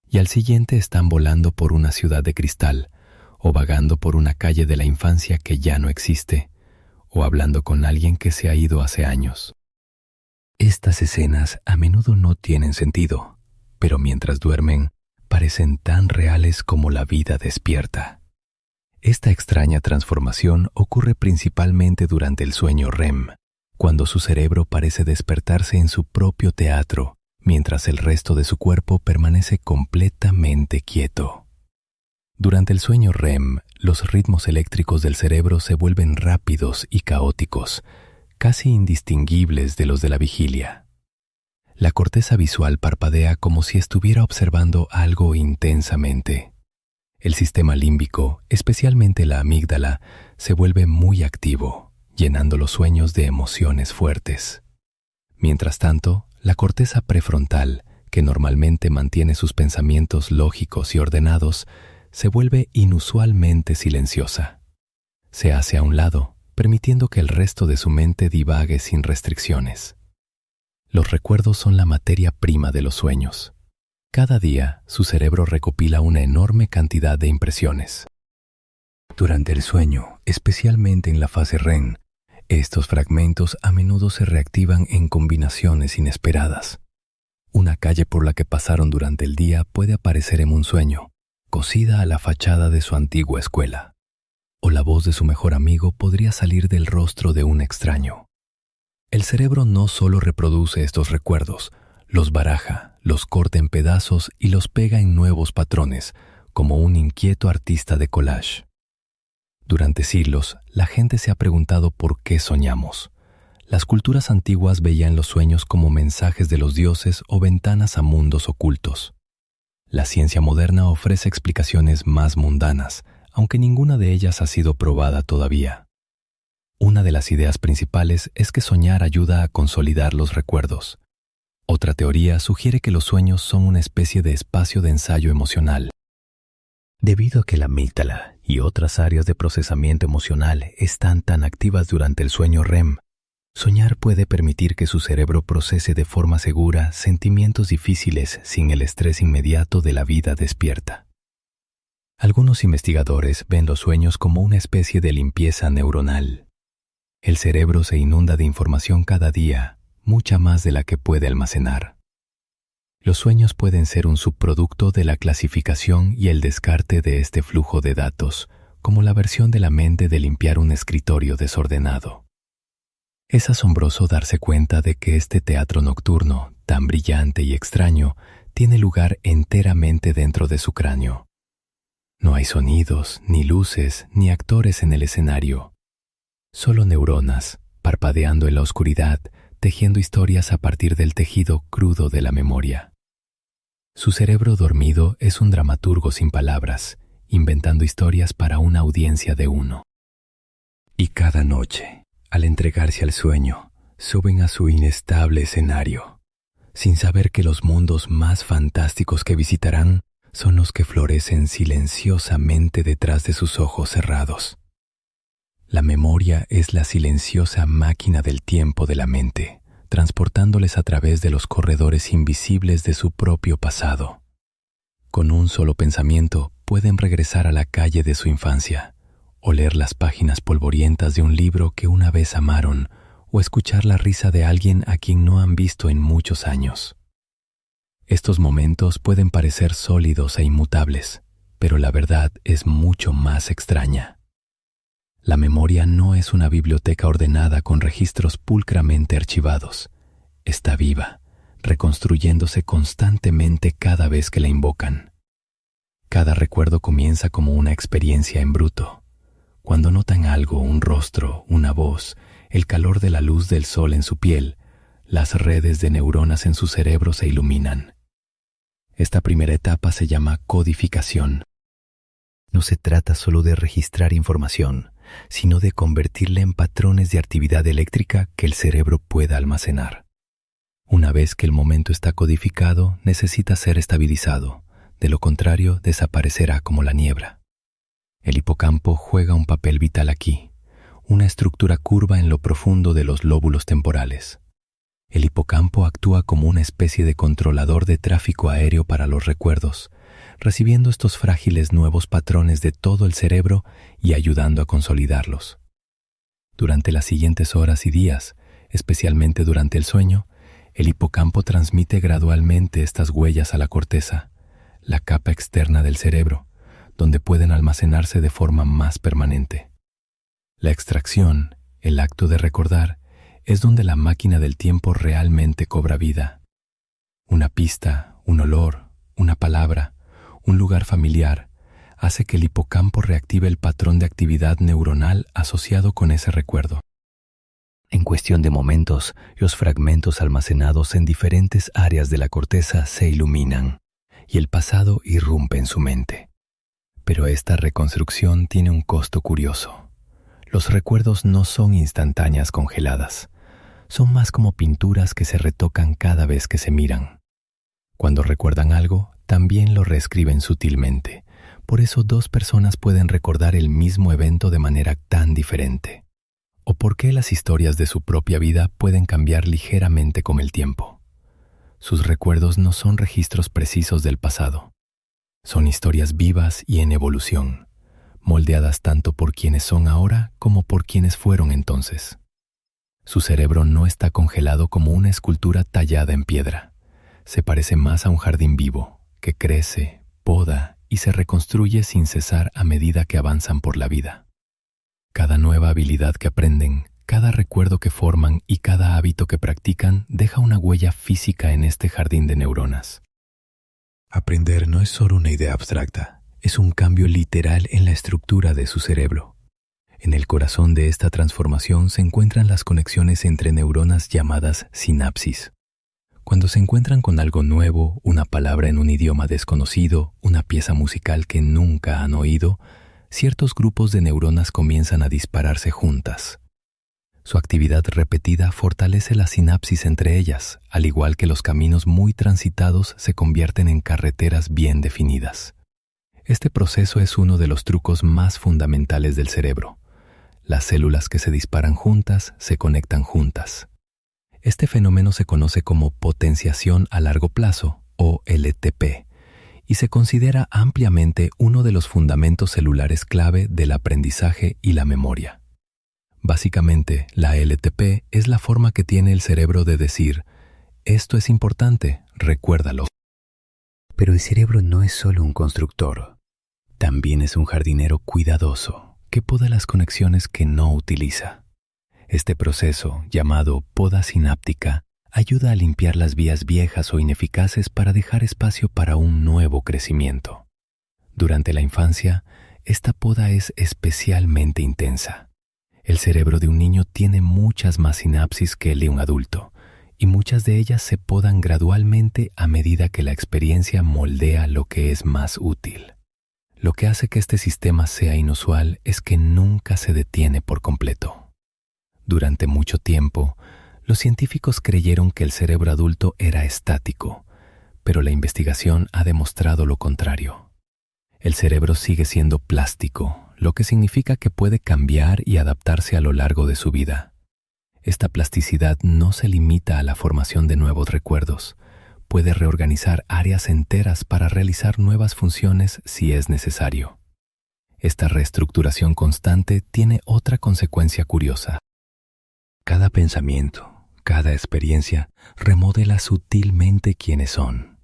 y al siguiente están volando por una ciudad de cristal, o vagando por una calle de la infancia que ya no existe, o hablando con alguien que se ha ido hace años. Estas escenas a menudo no tienen sentido, pero mientras duermen, parecen tan reales como la vida despierta. Esta extraña transformación ocurre principalmente durante el sueño REM, cuando su cerebro parece despertarse en su propio teatro, mientras el resto de su cuerpo permanece completamente quieto. Durante el sueño REM, los ritmos eléctricos del cerebro se vuelven rápidos y caóticos, casi indistinguibles de los de la vigilia. La corteza visual parpadea como si estuviera observando algo intensamente. El sistema límbico, especialmente la amígdala, se vuelve muy activo, llenando los sueños de emociones fuertes. Mientras tanto, la corteza prefrontal, que normalmente mantiene sus pensamientos lógicos y ordenados, se vuelve inusualmente silenciosa. Se hace a un lado, permitiendo que el resto de su mente divague sin restricciones. Los recuerdos son la materia prima de los sueños. Cada día, su cerebro recopila una enorme cantidad de impresiones. Durante el sueño, especialmente en la fase REM, estos fragmentos a menudo se reactivan en combinaciones inesperadas. Una calle por la que pasaron durante el día puede aparecer en un sueño, cosida a la fachada de su antigua escuela. O la voz de su mejor amigo podría salir del rostro de un extraño. El cerebro no solo reproduce estos recuerdos, los baraja, los corta en pedazos y los pega en nuevos patrones, como un inquieto artista de collage. Durante siglos, la gente se ha preguntado por qué soñamos. Las culturas antiguas veían los sueños como mensajes de los dioses o ventanas a mundos ocultos. La ciencia moderna ofrece explicaciones más mundanas, aunque ninguna de ellas ha sido probada todavía. Una de las ideas principales es que soñar ayuda a consolidar los recuerdos. Otra teoría sugiere que los sueños son una especie de espacio de ensayo emocional. Debido a que la amígdala y otras áreas de procesamiento emocional están tan activas durante el sueño REM, soñar puede permitir que su cerebro procese de forma segura sentimientos difíciles sin el estrés inmediato de la vida despierta. Algunos investigadores ven los sueños como una especie de limpieza neuronal. El cerebro se inunda de información cada día, mucha más de la que puede almacenar. Los sueños pueden ser un subproducto de la clasificación y el descarte de este flujo de datos, como la versión de la mente de limpiar un escritorio desordenado. Es asombroso darse cuenta de que este teatro nocturno, tan brillante y extraño, tiene lugar enteramente dentro de su cráneo. No hay sonidos, ni luces, ni actores en el escenario. Solo neuronas, parpadeando en la oscuridad, tejiendo historias a partir del tejido crudo de la memoria. Su cerebro dormido es un dramaturgo sin palabras, inventando historias para una audiencia de uno. Y cada noche, al entregarse al sueño, suben a su inestable escenario, sin saber que los mundos más fantásticos que visitarán son los que florecen silenciosamente detrás de sus ojos cerrados. La memoria es la silenciosa máquina del tiempo de la mente, transportándoles a través de los corredores invisibles de su propio pasado. Con un solo pensamiento pueden regresar a la calle de su infancia, oler las páginas polvorientas de un libro que una vez amaron, o escuchar la risa de alguien a quien no han visto en muchos años. Estos momentos pueden parecer sólidos e inmutables, pero la verdad es mucho más extraña. La memoria no es una biblioteca ordenada con registros pulcramente archivados. Está viva, reconstruyéndose constantemente cada vez que la invocan. Cada recuerdo comienza como una experiencia en bruto. Cuando notan algo, un rostro, una voz, el calor de la luz del sol en su piel, las redes de neuronas en su cerebro se iluminan. Esta primera etapa se llama codificación. No se trata solo de registrar información, sino de convertirla en patrones de actividad eléctrica que el cerebro pueda almacenar. Una vez que el momento está codificado, necesita ser estabilizado, de lo contrario desaparecerá como la niebla. El hipocampo juega un papel vital aquí, una estructura curva en lo profundo de los lóbulos temporales. El hipocampo actúa como una especie de controlador de tráfico aéreo para los recuerdos, recibiendo estos frágiles nuevos patrones de todo el cerebro y ayudando a consolidarlos. Durante las siguientes horas y días, especialmente durante el sueño, el hipocampo transmite gradualmente estas huellas a la corteza, la capa externa del cerebro, donde pueden almacenarse de forma más permanente. La extracción, el acto de recordar, es donde la máquina del tiempo realmente cobra vida. Una pista, un olor, una palabra, un lugar familiar, hace que el hipocampo reactive el patrón de actividad neuronal asociado con ese recuerdo. En cuestión de momentos, los fragmentos almacenados en diferentes áreas de la corteza se iluminan y el pasado irrumpe en su mente. Pero esta reconstrucción tiene un costo curioso. Los recuerdos no son instantáneas congeladas, son más como pinturas que se retocan cada vez que se miran. Cuando recuerdan algo, también lo reescriben sutilmente. Por eso dos personas pueden recordar el mismo evento de manera tan diferente. ¿O por qué las historias de su propia vida pueden cambiar ligeramente con el tiempo? Sus recuerdos no son registros precisos del pasado. Son historias vivas y en evolución, moldeadas tanto por quienes son ahora como por quienes fueron entonces. Su cerebro no está congelado como una escultura tallada en piedra. Se parece más a un jardín vivo, que crece, poda y se reconstruye sin cesar a medida que avanzan por la vida. Cada nueva habilidad que aprenden, cada recuerdo que forman y cada hábito que practican deja una huella física en este jardín de neuronas. Aprender no es solo una idea abstracta, es un cambio literal en la estructura de su cerebro. En el corazón de esta transformación se encuentran las conexiones entre neuronas llamadas sinapsis. Cuando se encuentran con algo nuevo, una palabra en un idioma desconocido, una pieza musical que nunca han oído, ciertos grupos de neuronas comienzan a dispararse juntas. Su actividad repetida fortalece la sinapsis entre ellas, al igual que los caminos muy transitados se convierten en carreteras bien definidas. Este proceso es uno de los trucos más fundamentales del cerebro. Las células que se disparan juntas se conectan juntas. Este fenómeno se conoce como potenciación a largo plazo, o LTP, y se considera ampliamente uno de los fundamentos celulares clave del aprendizaje y la memoria. Básicamente, la LTP es la forma que tiene el cerebro de decir, esto es importante, recuérdalo. Pero el cerebro no es solo un constructor, también es un jardinero cuidadoso que poda las conexiones que no utiliza. Este proceso, llamado poda sináptica, ayuda a limpiar las vías viejas o ineficaces para dejar espacio para un nuevo crecimiento. Durante la infancia, esta poda es especialmente intensa. El cerebro de un niño tiene muchas más sinapsis que el de un adulto, y muchas de ellas se podan gradualmente a medida que la experiencia moldea lo que es más útil. Lo que hace que este sistema sea inusual es que nunca se detiene por completo. Durante mucho tiempo, los científicos creyeron que el cerebro adulto era estático, pero la investigación ha demostrado lo contrario. El cerebro sigue siendo plástico, lo que significa que puede cambiar y adaptarse a lo largo de su vida. Esta plasticidad no se limita a la formación de nuevos recuerdos. Puede reorganizar áreas enteras para realizar nuevas funciones si es necesario. Esta reestructuración constante tiene otra consecuencia curiosa. Cada pensamiento, cada experiencia remodela sutilmente quiénes son.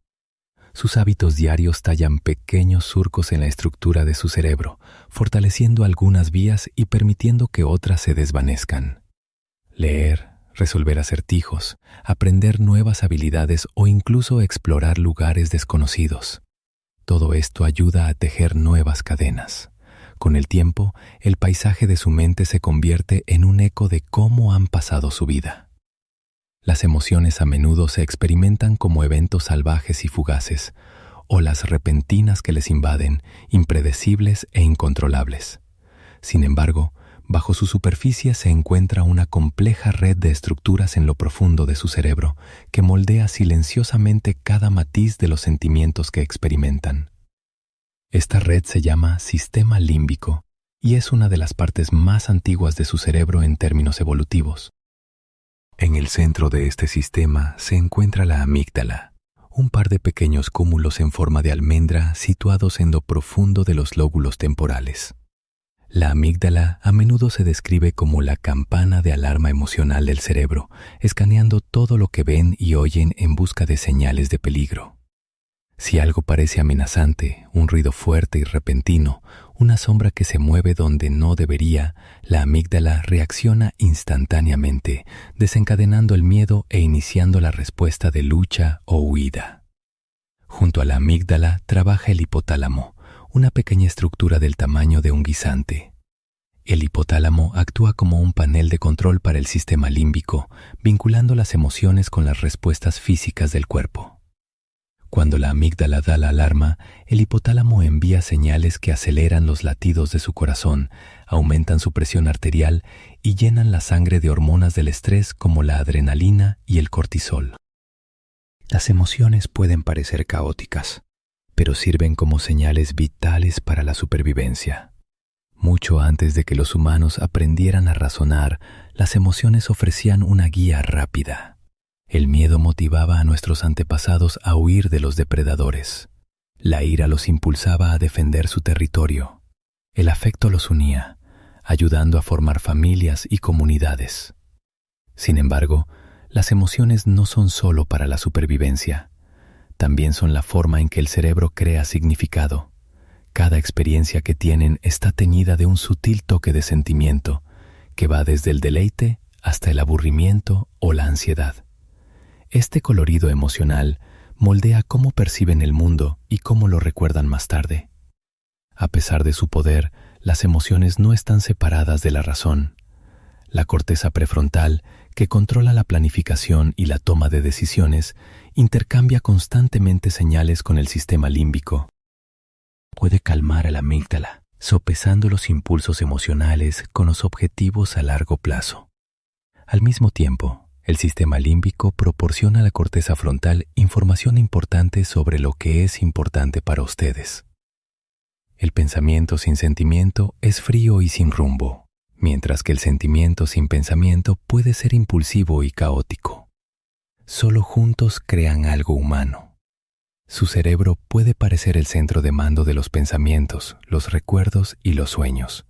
Sus hábitos diarios tallan pequeños surcos en la estructura de su cerebro, fortaleciendo algunas vías y permitiendo que otras se desvanezcan. Leer, resolver acertijos, aprender nuevas habilidades o incluso explorar lugares desconocidos. Todo esto ayuda a tejer nuevas cadenas. Con el tiempo, el paisaje de su mente se convierte en un eco de cómo han pasado su vida. Las emociones a menudo se experimentan como eventos salvajes y fugaces, olas repentinas que les invaden, impredecibles e incontrolables. Sin embargo, Bajo su superficie se encuentra una compleja red de estructuras en lo profundo de su cerebro que moldea silenciosamente cada matiz de los sentimientos que experimentan. Esta red se llama sistema límbico y es una de las partes más antiguas de su cerebro en términos evolutivos. En el centro de este sistema se encuentra la amígdala, un par de pequeños cúmulos en forma de almendra situados en lo profundo de los lóbulos temporales. La amígdala a menudo se describe como la campana de alarma emocional del cerebro, escaneando todo lo que ven y oyen en busca de señales de peligro. Si algo parece amenazante, un ruido fuerte y repentino, una sombra que se mueve donde no debería, la amígdala reacciona instantáneamente, desencadenando el miedo e iniciando la respuesta de lucha o huida. Junto a la amígdala trabaja el hipotálamo, una pequeña estructura del tamaño de un guisante. El hipotálamo actúa como un panel de control para el sistema límbico, vinculando las emociones con las respuestas físicas del cuerpo. Cuando la amígdala da la alarma, el hipotálamo envía señales que aceleran los latidos de su corazón, aumentan su presión arterial y llenan la sangre de hormonas del estrés como la adrenalina y el cortisol. Las emociones pueden parecer caóticas, pero sirven como señales vitales para la supervivencia. Mucho antes de que los humanos aprendieran a razonar, las emociones ofrecían una guía rápida. El miedo motivaba a nuestros antepasados a huir de los depredadores. La ira los impulsaba a defender su territorio. El afecto los unía, ayudando a formar familias y comunidades. Sin embargo, las emociones no son solo para la supervivencia. También son la forma en que el cerebro crea significado. Cada experiencia que tienen está teñida de un sutil toque de sentimiento, que va desde el deleite hasta el aburrimiento o la ansiedad. Este colorido emocional moldea cómo perciben el mundo y cómo lo recuerdan más tarde. A pesar de su poder, las emociones no están separadas de la razón. La corteza prefrontal, que controla la planificación y la toma de decisiones, intercambia constantemente señales con el sistema límbico. Puede calmar a la amígdala, sopesando los impulsos emocionales con los objetivos a largo plazo. Al mismo tiempo, el sistema límbico proporciona a la corteza frontal información importante sobre lo que es importante para ustedes. El pensamiento sin sentimiento es frío y sin rumbo, mientras que el sentimiento sin pensamiento puede ser impulsivo y caótico. Solo juntos crean algo humano. Su cerebro puede parecer el centro de mando de los pensamientos, los recuerdos y los sueños,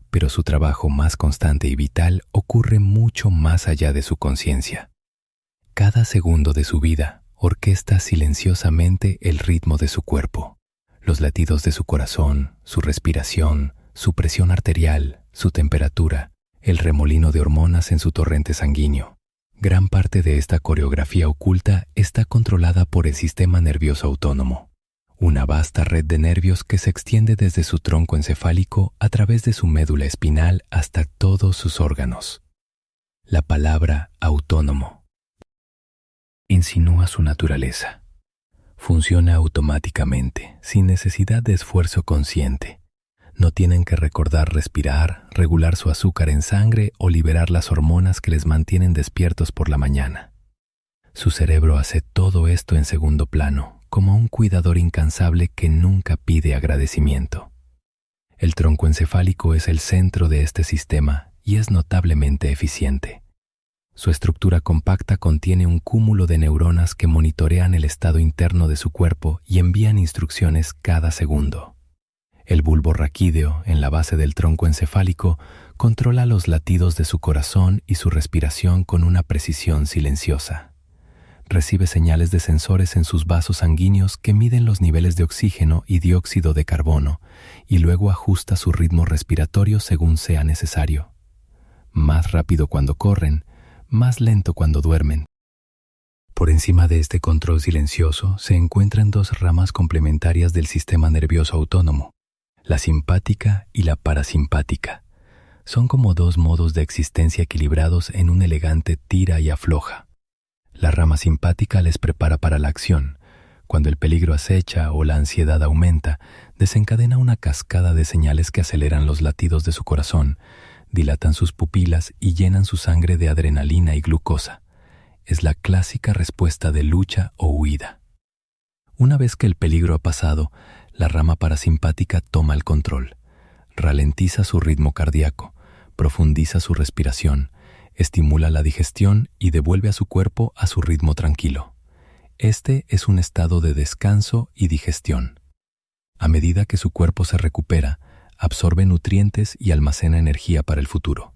pero su trabajo más constante y vital ocurre mucho más allá de su conciencia. Cada segundo de su vida orquesta silenciosamente el ritmo de su cuerpo, los latidos de su corazón, su respiración, su presión arterial, su temperatura, el remolino de hormonas en su torrente sanguíneo. Gran parte de esta coreografía oculta está controlada por el sistema nervioso autónomo, una vasta red de nervios que se extiende desde su tronco encefálico a través de su médula espinal hasta todos sus órganos. La palabra autónomo insinúa su naturaleza. Funciona automáticamente, sin necesidad de esfuerzo consciente. No tienen que recordar respirar, regular su azúcar en sangre o liberar las hormonas que les mantienen despiertos por la mañana. Su cerebro hace todo esto en segundo plano, como un cuidador incansable que nunca pide agradecimiento. El tronco encefálico es el centro de este sistema y es notablemente eficiente. Su estructura compacta contiene un cúmulo de neuronas que monitorean el estado interno de su cuerpo y envían instrucciones cada segundo. El bulbo raquídeo, en la base del tronco encefálico, controla los latidos de su corazón y su respiración con una precisión silenciosa. Recibe señales de sensores en sus vasos sanguíneos que miden los niveles de oxígeno y dióxido de carbono y luego ajusta su ritmo respiratorio según sea necesario. Más rápido cuando corren, más lento cuando duermen. Por encima de este control silencioso se encuentran dos ramas complementarias del sistema nervioso autónomo, la simpática y la parasimpática. Son como dos modos de existencia equilibrados en un elegante tira y afloja. La rama simpática les prepara para la acción. Cuando el peligro acecha o la ansiedad aumenta, desencadena una cascada de señales que aceleran los latidos de su corazón, dilatan sus pupilas y llenan su sangre de adrenalina y glucosa. Es la clásica respuesta de lucha o huida. Una vez que el peligro ha pasado, la rama parasimpática toma el control. Ralentiza su ritmo cardíaco, profundiza su respiración, estimula la digestión y devuelve a su cuerpo a su ritmo tranquilo. Este es un estado de descanso y digestión. A medida que su cuerpo se recupera, absorbe nutrientes y almacena energía para el futuro.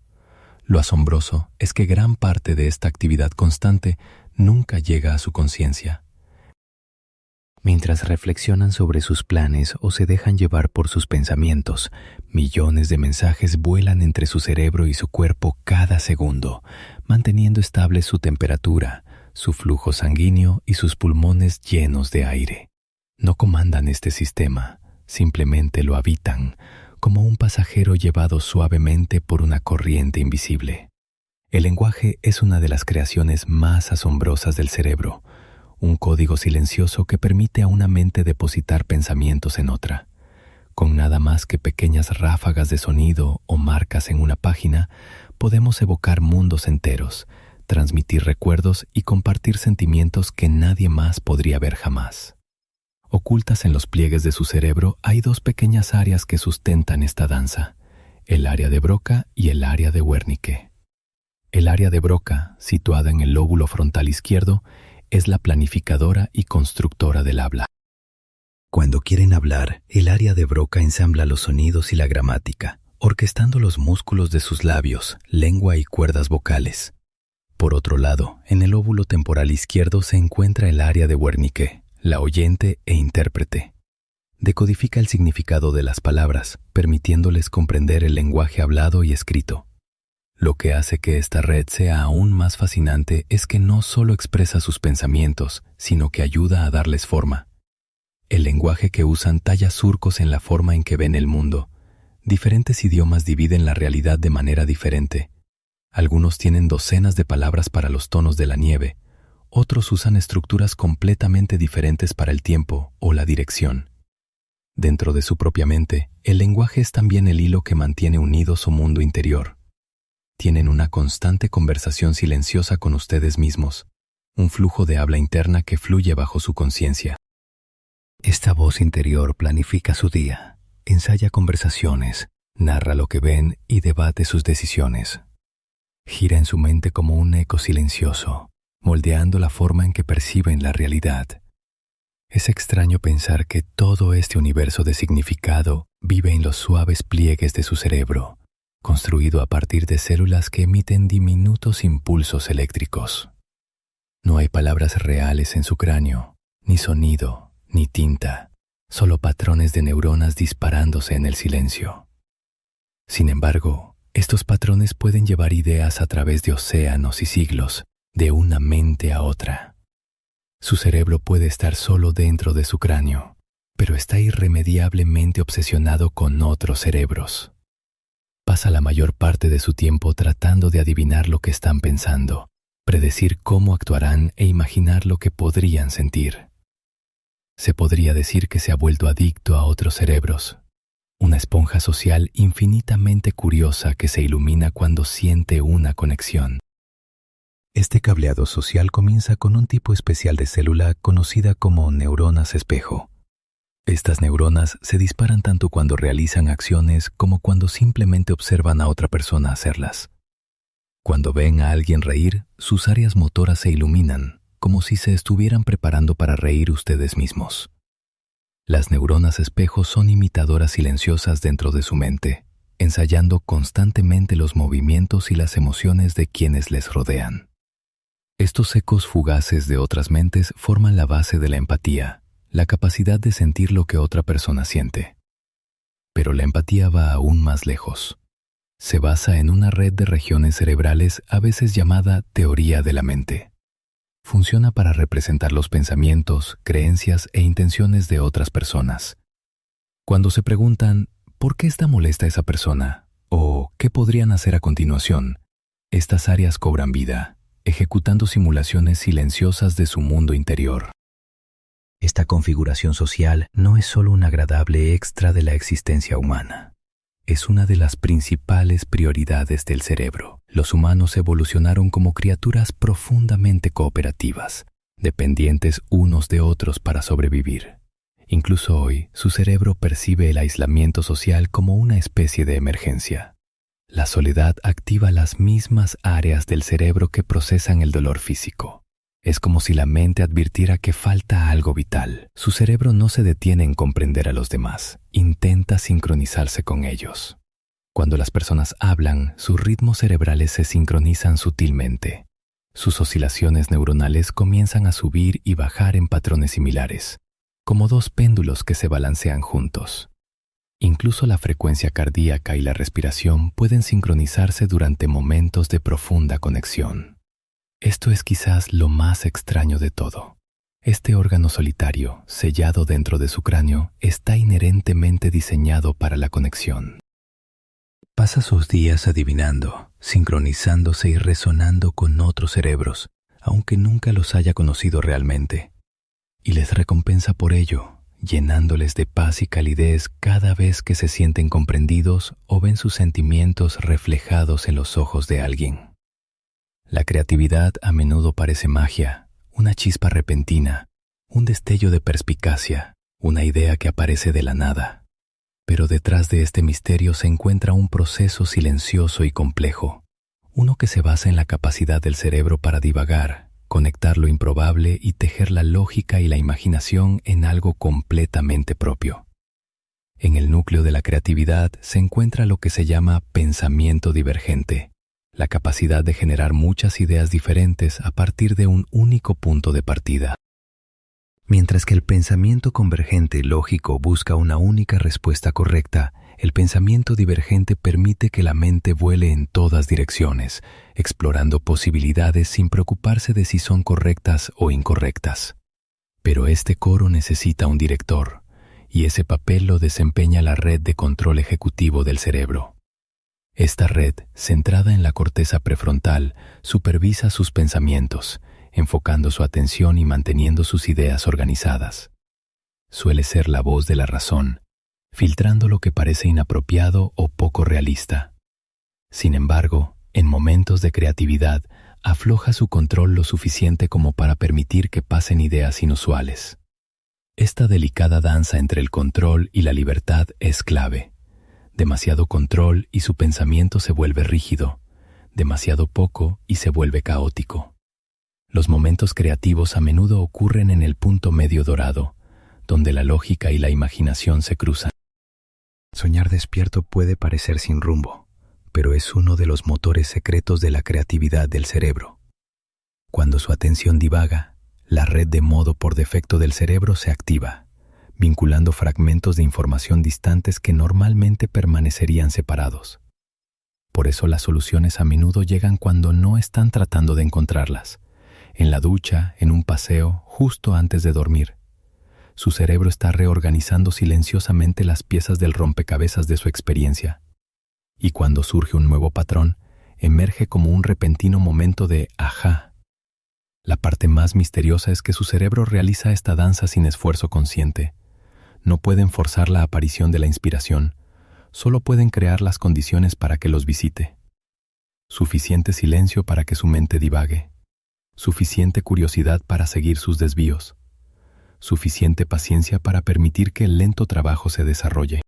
Lo asombroso es que gran parte de esta actividad constante nunca llega a su conciencia. Mientras reflexionan sobre sus planes o se dejan llevar por sus pensamientos, millones de mensajes vuelan entre su cerebro y su cuerpo cada segundo, manteniendo estable su temperatura, su flujo sanguíneo y sus pulmones llenos de aire. No comandan este sistema, simplemente lo habitan, como un pasajero llevado suavemente por una corriente invisible. El lenguaje es una de las creaciones más asombrosas del cerebro, un código silencioso que permite a una mente depositar pensamientos en otra. Con nada más que pequeñas ráfagas de sonido o marcas en una página, podemos evocar mundos enteros, transmitir recuerdos y compartir sentimientos que nadie más podría ver jamás. Ocultas en los pliegues de su cerebro hay dos pequeñas áreas que sustentan esta danza, el área de Broca y el área de Wernicke. El área de Broca, situada en el lóbulo frontal izquierdo, es la planificadora y constructora del habla. Cuando quieren hablar, el área de Broca ensambla los sonidos y la gramática, orquestando los músculos de sus labios, lengua y cuerdas vocales. Por otro lado, en el lóbulo temporal izquierdo se encuentra el área de Wernicke, la oyente e intérprete. Decodifica el significado de las palabras, permitiéndoles comprender el lenguaje hablado y escrito. Lo que hace que esta red sea aún más fascinante es que no solo expresa sus pensamientos, sino que ayuda a darles forma. El lenguaje que usan talla surcos en la forma en que ven el mundo. Diferentes idiomas dividen la realidad de manera diferente. Algunos tienen docenas de palabras para los tonos de la nieve, otros usan estructuras completamente diferentes para el tiempo o la dirección. Dentro de su propia mente, el lenguaje es también el hilo que mantiene unido su mundo interior. Tienen una constante conversación silenciosa con ustedes mismos, un flujo de habla interna que fluye bajo su conciencia. Esta voz interior planifica su día, ensaya conversaciones, narra lo que ven y debate sus decisiones. Gira en su mente como un eco silencioso, moldeando la forma en que perciben la realidad. Es extraño pensar que todo este universo de significado vive en los suaves pliegues de su cerebro, construido a partir de células que emiten diminutos impulsos eléctricos. No hay palabras reales en su cráneo, ni sonido, ni tinta, solo patrones de neuronas disparándose en el silencio. Sin embargo, estos patrones pueden llevar ideas a través de océanos y siglos, de una mente a otra. Su cerebro puede estar solo dentro de su cráneo, pero está irremediablemente obsesionado con otros cerebros. Pasa la mayor parte de su tiempo tratando de adivinar lo que están pensando, predecir cómo actuarán e imaginar lo que podrían sentir. Se podría decir que se ha vuelto adicto a otros cerebros, una esponja social infinitamente curiosa que se ilumina cuando siente una conexión. Este cableado social comienza con un tipo especial de célula conocida como neuronas espejo. Estas neuronas se disparan tanto cuando realizan acciones como cuando simplemente observan a otra persona hacerlas. Cuando ven a alguien reír, sus áreas motoras se iluminan, como si se estuvieran preparando para reír ustedes mismos. Las neuronas espejo son imitadoras silenciosas dentro de su mente, ensayando constantemente los movimientos y las emociones de quienes les rodean. Estos ecos fugaces de otras mentes forman la base de la empatía, la capacidad de sentir lo que otra persona siente. Pero la empatía va aún más lejos. Se basa en una red de regiones cerebrales a veces llamada teoría de la mente. Funciona para representar los pensamientos, creencias e intenciones de otras personas. Cuando se preguntan, ¿por qué está molesta esa persona? ¿O qué podrían hacer a continuación? Estas áreas cobran vida, ejecutando simulaciones silenciosas de su mundo interior. Esta configuración social no es solo un agradable extra de la existencia humana. es una de las principales prioridades del cerebro. Los humanos evolucionaron como criaturas profundamente cooperativas, dependientes unos de otros para sobrevivir. Incluso hoy, su cerebro percibe el aislamiento social como una especie de emergencia. La soledad activa las mismas áreas del cerebro que procesan el dolor físico. Es como si la mente advirtiera que falta algo vital. Su cerebro no se detiene en comprender a los demás, intenta sincronizarse con ellos. Cuando las personas hablan, sus ritmos cerebrales se sincronizan sutilmente. Sus oscilaciones neuronales comienzan a subir y bajar en patrones similares, como dos péndulos que se balancean juntos. Incluso la frecuencia cardíaca y la respiración pueden sincronizarse durante momentos de profunda conexión. Esto es quizás lo más extraño de todo. Este órgano solitario, sellado dentro de su cráneo, está inherentemente diseñado para la conexión. Pasa sus días adivinando, sincronizándose y resonando con otros cerebros, aunque nunca los haya conocido realmente. Y les recompensa por ello, llenándoles de paz y calidez cada vez que se sienten comprendidos o ven sus sentimientos reflejados en los ojos de alguien. La creatividad a menudo parece magia, una chispa repentina, un destello de perspicacia, una idea que aparece de la nada. Pero detrás de este misterio se encuentra un proceso silencioso y complejo, uno que se basa en la capacidad del cerebro para divagar, conectar lo improbable y tejer la lógica y la imaginación en algo completamente propio. En el núcleo de la creatividad se encuentra lo que se llama pensamiento divergente, la capacidad de generar muchas ideas diferentes a partir de un único punto de partida. Mientras que el pensamiento convergente lógico busca una única respuesta correcta, el pensamiento divergente permite que la mente vuele en todas direcciones, explorando posibilidades sin preocuparse de si son correctas o incorrectas. Pero este coro necesita un director, y ese papel lo desempeña la red de control ejecutivo del cerebro. Esta red, centrada en la corteza prefrontal, supervisa sus pensamientos, enfocando su atención y manteniendo sus ideas organizadas. Suele ser la voz de la razón, filtrando lo que parece inapropiado o poco realista. Sin embargo, en momentos de creatividad, afloja su control lo suficiente como para permitir que pasen ideas inusuales. Esta delicada danza entre el control y la libertad es clave. Demasiado control y su pensamiento se vuelve rígido, demasiado poco y se vuelve caótico. Los momentos creativos a menudo ocurren en el punto medio dorado, donde la lógica y la imaginación se cruzan. Soñar despierto puede parecer sin rumbo, pero es uno de los motores secretos de la creatividad del cerebro. Cuando su atención divaga, la red de modo por defecto del cerebro se activa, vinculando fragmentos de información distantes que normalmente permanecerían separados. Por eso las soluciones a menudo llegan cuando no están tratando de encontrarlas, en la ducha, en un paseo, justo antes de dormir. Su cerebro está reorganizando silenciosamente las piezas del rompecabezas de su experiencia. Y cuando surge un nuevo patrón, emerge como un repentino momento de ajá. La parte más misteriosa es que su cerebro realiza esta danza sin esfuerzo consciente. No pueden forzar la aparición de la inspiración, solo pueden crear las condiciones para que los visite. Suficiente silencio para que su mente divague. Suficiente curiosidad para seguir sus desvíos. Suficiente paciencia para permitir que el lento trabajo se desarrolle.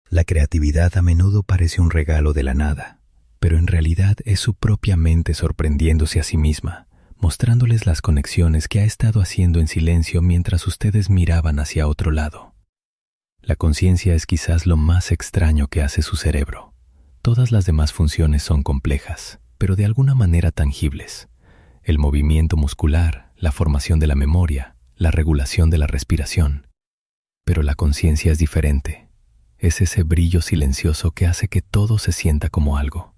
La creatividad a menudo parece un regalo de la nada, pero en realidad es su propia mente sorprendiéndose a sí misma, mostrándoles las conexiones que ha estado haciendo en silencio mientras ustedes miraban hacia otro lado. La conciencia es quizás lo más extraño que hace su cerebro. Todas las demás funciones son complejas, pero de alguna manera tangibles. El movimiento muscular, la formación de la memoria, la regulación de la respiración. Pero la conciencia es diferente. Es ese brillo silencioso que hace que todo se sienta como algo.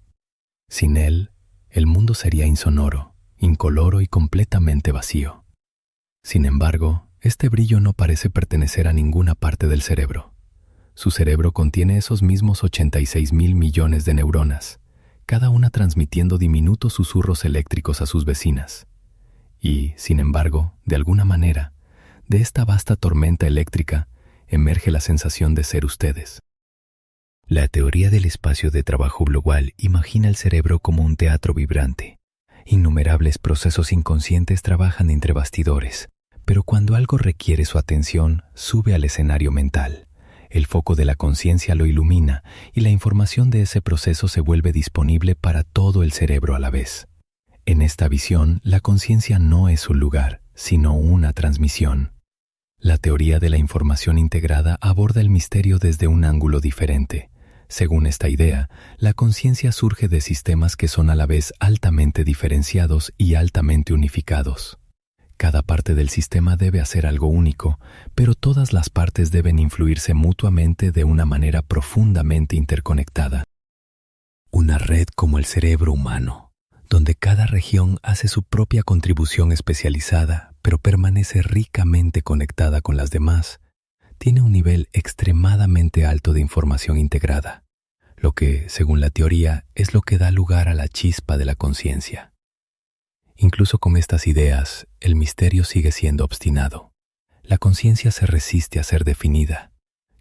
Sin él, el mundo sería insonoro, incoloro y completamente vacío. Sin embargo, este brillo no parece pertenecer a ninguna parte del cerebro. Su cerebro contiene esos mismos 86.000 millones de neuronas, cada una transmitiendo diminutos susurros eléctricos a sus vecinas. Y, sin embargo, de alguna manera, de esta vasta tormenta eléctrica emerge la sensación de ser ustedes. La teoría del espacio de trabajo global imagina el cerebro como un teatro vibrante. Innumerables procesos inconscientes trabajan entre bastidores, pero cuando algo requiere su atención, sube al escenario mental. El foco de la conciencia lo ilumina y la información de ese proceso se vuelve disponible para todo el cerebro a la vez. En esta visión, la conciencia no es un lugar, sino una transmisión. La teoría de la información integrada aborda el misterio desde un ángulo diferente. Según esta idea, la conciencia surge de sistemas que son a la vez altamente diferenciados y altamente unificados. Cada parte del sistema debe hacer algo único, pero todas las partes deben influirse mutuamente de una manera profundamente interconectada. Una red como el cerebro humano, donde cada región hace su propia contribución especializada, pero permanece ricamente conectada con las demás, tiene un nivel extremadamente alto de información integrada, lo que, según la teoría, es lo que da lugar a la chispa de la conciencia. Incluso con estas ideas, el misterio sigue siendo obstinado. La conciencia se resiste a ser definida,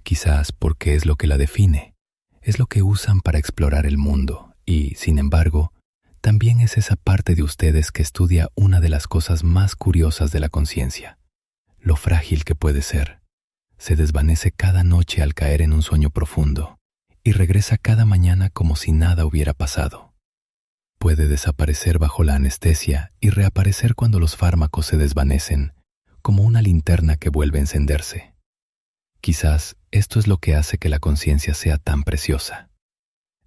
quizás porque es lo que la define, es lo que usan para explorar el mundo y, sin embargo, también es esa parte de ustedes que estudia una de las cosas más curiosas de la conciencia, lo frágil que puede ser. Se desvanece cada noche al caer en un sueño profundo y regresa cada mañana como si nada hubiera pasado. Puede desaparecer bajo la anestesia y reaparecer cuando los fármacos se desvanecen, como una linterna que vuelve a encenderse. Quizás esto es lo que hace que la conciencia sea tan preciosa.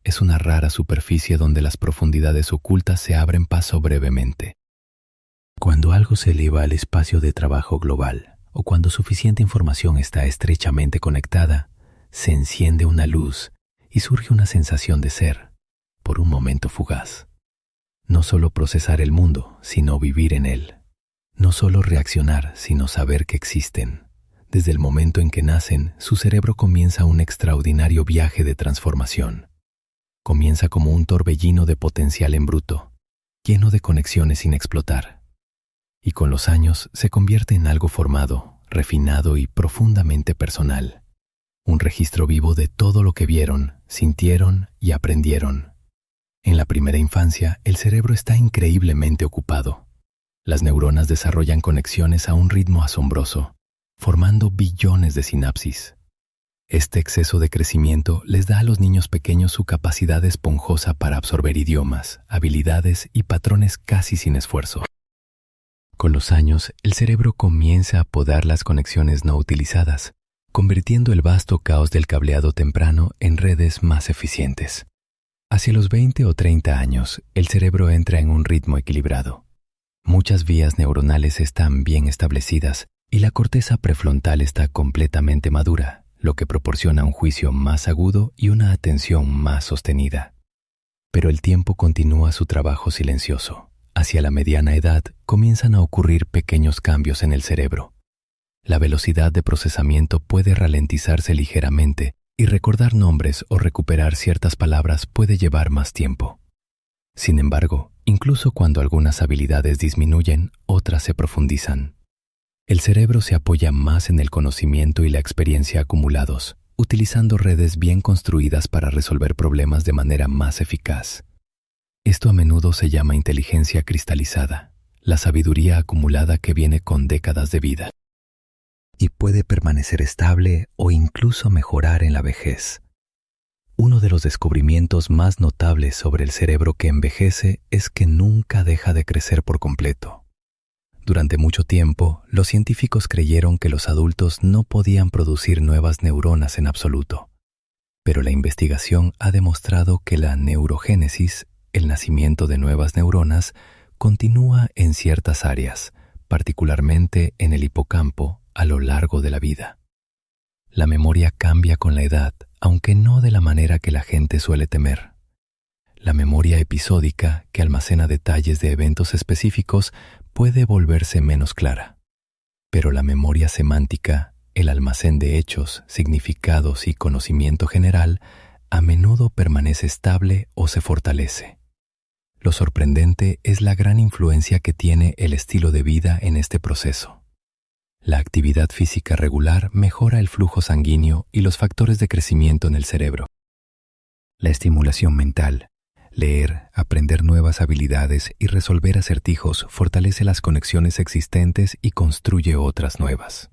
Es una rara superficie donde las profundidades ocultas se abren paso brevemente. Cuando algo se eleva al espacio de trabajo global, o cuando suficiente información está estrechamente conectada, se enciende una luz y surge una sensación de ser, por un momento fugaz. No solo procesar el mundo, sino vivir en él. No solo reaccionar, sino saber que existen. Desde el momento en que nacen, su cerebro comienza un extraordinario viaje de transformación. Comienza como un torbellino de potencial en bruto, lleno de conexiones sin explotar. Y con los años se convierte en algo formado, refinado y profundamente personal. Un registro vivo de todo lo que vieron, sintieron y aprendieron. En la primera infancia, el cerebro está increíblemente ocupado. Las neuronas desarrollan conexiones a un ritmo asombroso, formando billones de sinapsis. Este exceso de crecimiento les da a los niños pequeños su capacidad esponjosa para absorber idiomas, habilidades y patrones casi sin esfuerzo. Con los años, el cerebro comienza a podar las conexiones no utilizadas, convirtiendo el vasto caos del cableado temprano en redes más eficientes. Hacia los 20 o 30 años, el cerebro entra en un ritmo equilibrado. Muchas vías neuronales están bien establecidas y la corteza prefrontal está completamente madura, lo que proporciona un juicio más agudo y una atención más sostenida. Pero el tiempo continúa su trabajo silencioso. Hacia la mediana edad comienzan a ocurrir pequeños cambios en el cerebro. La velocidad de procesamiento puede ralentizarse ligeramente y recordar nombres o recuperar ciertas palabras puede llevar más tiempo. Sin embargo, incluso cuando algunas habilidades disminuyen, otras se profundizan. El cerebro se apoya más en el conocimiento y la experiencia acumulados, utilizando redes bien construidas para resolver problemas de manera más eficaz. Esto a menudo se llama inteligencia cristalizada, la sabiduría acumulada que viene con décadas de vida. Y puede permanecer estable o incluso mejorar en la vejez. Uno de los descubrimientos más notables sobre el cerebro que envejece es que nunca deja de crecer por completo. Durante mucho tiempo, los científicos creyeron que los adultos no podían producir nuevas neuronas en absoluto. Pero la investigación ha demostrado que la neurogénesis, el nacimiento de nuevas neuronas, continúa en ciertas áreas, particularmente en el hipocampo, a lo largo de la vida. La memoria cambia con la edad, aunque no de la manera que la gente suele temer. La memoria episódica, que almacena detalles de eventos específicos, puede volverse menos clara. Pero la memoria semántica, el almacén de hechos, significados y conocimiento general, a menudo permanece estable o se fortalece. Lo sorprendente es la gran influencia que tiene el estilo de vida en este proceso. La actividad física regular mejora el flujo sanguíneo y los factores de crecimiento en el cerebro. La estimulación mental, leer, aprender nuevas habilidades y resolver acertijos fortalece las conexiones existentes y construye otras nuevas.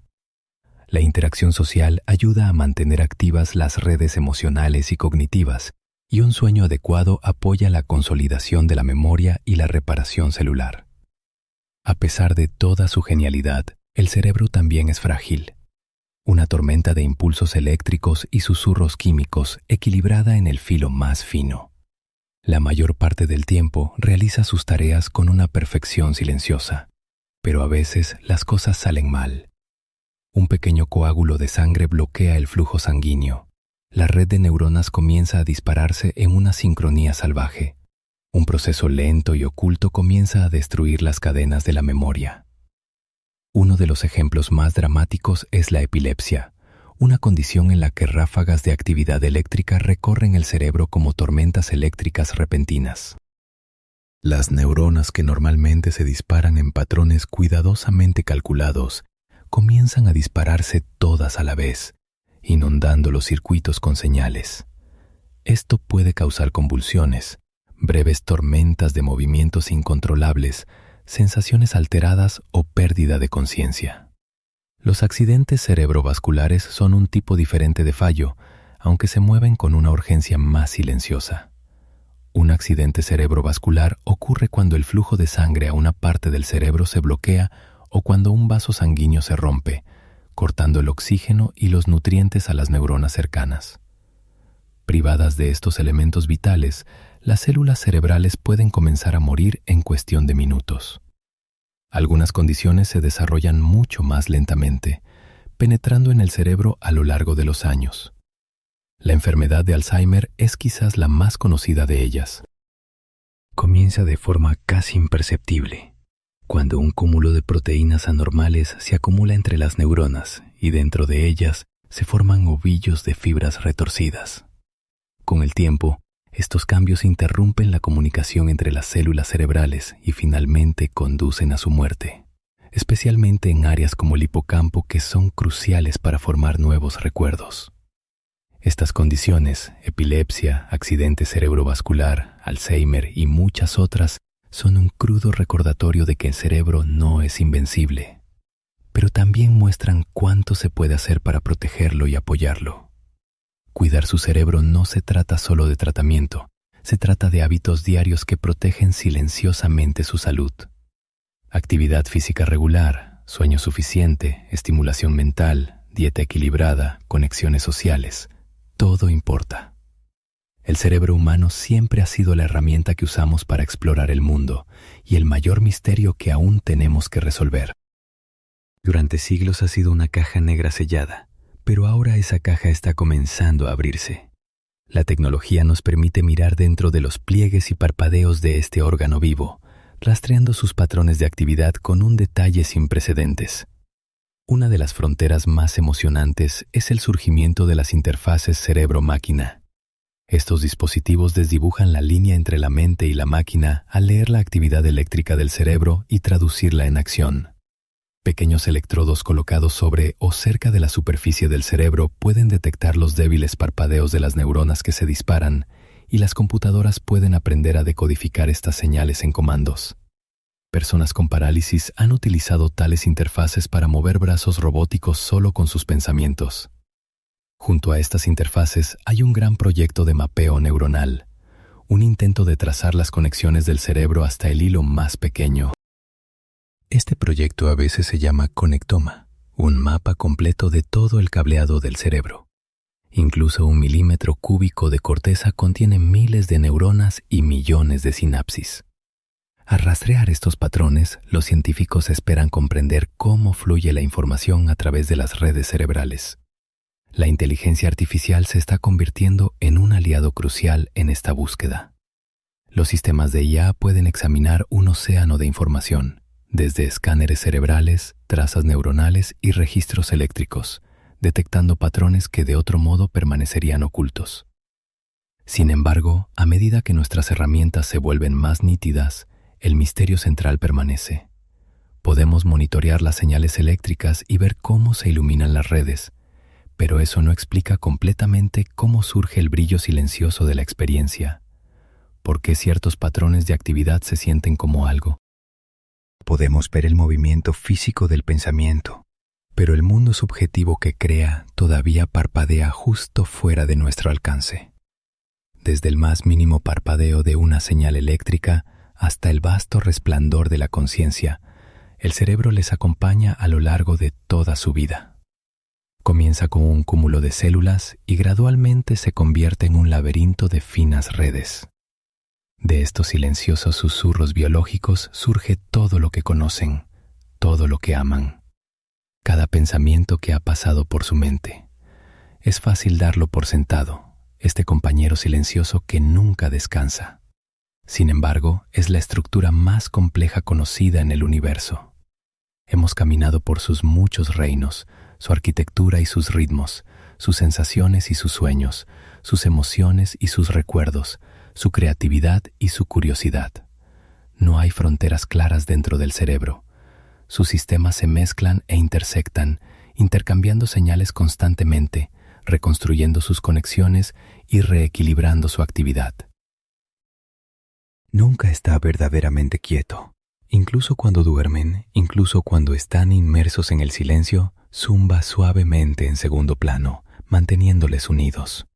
La interacción social ayuda a mantener activas las redes emocionales y cognitivas, y un sueño adecuado apoya la consolidación de la memoria y la reparación celular. A pesar de toda su genialidad, el cerebro también es frágil. Una tormenta de impulsos eléctricos y susurros químicos equilibrada en el filo más fino. La mayor parte del tiempo realiza sus tareas con una perfección silenciosa, pero a veces las cosas salen mal. Un pequeño coágulo de sangre bloquea el flujo sanguíneo. La red de neuronas comienza a dispararse en una sincronía salvaje. Un proceso lento y oculto comienza a destruir las cadenas de la memoria. Uno de los ejemplos más dramáticos es la epilepsia, una condición en la que ráfagas de actividad eléctrica recorren el cerebro como tormentas eléctricas repentinas. Las neuronas que normalmente se disparan en patrones cuidadosamente calculados comienzan a dispararse todas a la vez, inundando los circuitos con señales. Esto puede causar convulsiones, breves tormentas de movimientos incontrolables, sensaciones alteradas o pérdida de conciencia. Los accidentes cerebrovasculares son un tipo diferente de fallo, aunque se mueven con una urgencia más silenciosa. Un accidente cerebrovascular ocurre cuando el flujo de sangre a una parte del cerebro se bloquea o cuando un vaso sanguíneo se rompe, cortando el oxígeno y los nutrientes a las neuronas cercanas. Privadas de estos elementos vitales, las células cerebrales pueden comenzar a morir en cuestión de minutos. Algunas condiciones se desarrollan mucho más lentamente, penetrando en el cerebro a lo largo de los años. La enfermedad de Alzheimer es quizás la más conocida de ellas. Comienza de forma casi imperceptible, cuando un cúmulo de proteínas anormales se acumula entre las neuronas y dentro de ellas se forman ovillos de fibras retorcidas. Con el tiempo, estos cambios interrumpen la comunicación entre las células cerebrales y finalmente conducen a su muerte, especialmente en áreas como el hipocampo que son cruciales para formar nuevos recuerdos. Estas condiciones, epilepsia, accidente cerebrovascular, Alzheimer y muchas otras, son un crudo recordatorio de que el cerebro no es invencible, pero también muestran cuánto se puede hacer para protegerlo y apoyarlo. Cuidar su cerebro no se trata solo de tratamiento, se trata de hábitos diarios que protegen silenciosamente su salud. Actividad física regular, sueño suficiente, estimulación mental, dieta equilibrada, conexiones sociales, todo importa. El cerebro humano siempre ha sido la herramienta que usamos para explorar el mundo y el mayor misterio que aún tenemos que resolver. Durante siglos ha sido una caja negra sellada, pero ahora esa caja está comenzando a abrirse. La tecnología nos permite mirar dentro de los pliegues y parpadeos de este órgano vivo, rastreando sus patrones de actividad con un detalle sin precedentes. Una de las fronteras más emocionantes es el surgimiento de las interfaces cerebro-máquina. Estos dispositivos desdibujan la línea entre la mente y la máquina al leer la actividad eléctrica del cerebro y traducirla en acción. Pequeños electrodos colocados sobre o cerca de la superficie del cerebro pueden detectar los débiles parpadeos de las neuronas que se disparan, y las computadoras pueden aprender a decodificar estas señales en comandos. Personas con parálisis han utilizado tales interfaces para mover brazos robóticos solo con sus pensamientos. Junto a estas interfaces hay un gran proyecto de mapeo neuronal, un intento de trazar las conexiones del cerebro hasta el hilo más pequeño. Este proyecto a veces se llama conectoma, un mapa completo de todo el cableado del cerebro. Incluso 1 milímetro cúbico de corteza contiene miles de neuronas y millones de sinapsis. Al rastrear estos patrones, los científicos esperan comprender cómo fluye la información a través de las redes cerebrales. La inteligencia artificial se está convirtiendo en un aliado crucial en esta búsqueda. Los sistemas de IA pueden examinar un océano de información, desde escáneres cerebrales, trazas neuronales y registros eléctricos, detectando patrones que de otro modo permanecerían ocultos. Sin embargo, a medida que nuestras herramientas se vuelven más nítidas, el misterio central permanece. Podemos monitorear las señales eléctricas y ver cómo se iluminan las redes, Pero eso no explica completamente cómo surge el brillo silencioso de la experiencia, por qué ciertos patrones de actividad se sienten como algo. Podemos ver el movimiento físico del pensamiento, pero el mundo subjetivo que crea todavía parpadea justo fuera de nuestro alcance. Desde el más mínimo parpadeo de una señal eléctrica hasta el vasto resplandor de la conciencia, el cerebro les acompaña a lo largo de toda su vida. Comienza con un cúmulo de células y gradualmente se convierte en un laberinto de finas redes. De estos silenciosos susurros biológicos surge todo lo que conocen, todo lo que aman, cada pensamiento que ha pasado por su mente. Es fácil darlo por sentado, este compañero silencioso que nunca descansa. Sin embargo, es la estructura más compleja conocida en el universo. Hemos caminado por sus muchos reinos, su arquitectura y sus ritmos, sus sensaciones y sus sueños, sus emociones y sus recuerdos, su creatividad y su curiosidad. No hay fronteras claras dentro del cerebro. Sus sistemas se mezclan e intersectan, intercambiando señales constantemente, reconstruyendo sus conexiones y reequilibrando su actividad. Nunca está verdaderamente quieto. Incluso cuando duermen, incluso cuando están inmersos en el silencio, zumba suavemente en segundo plano, manteniéndoles unidos.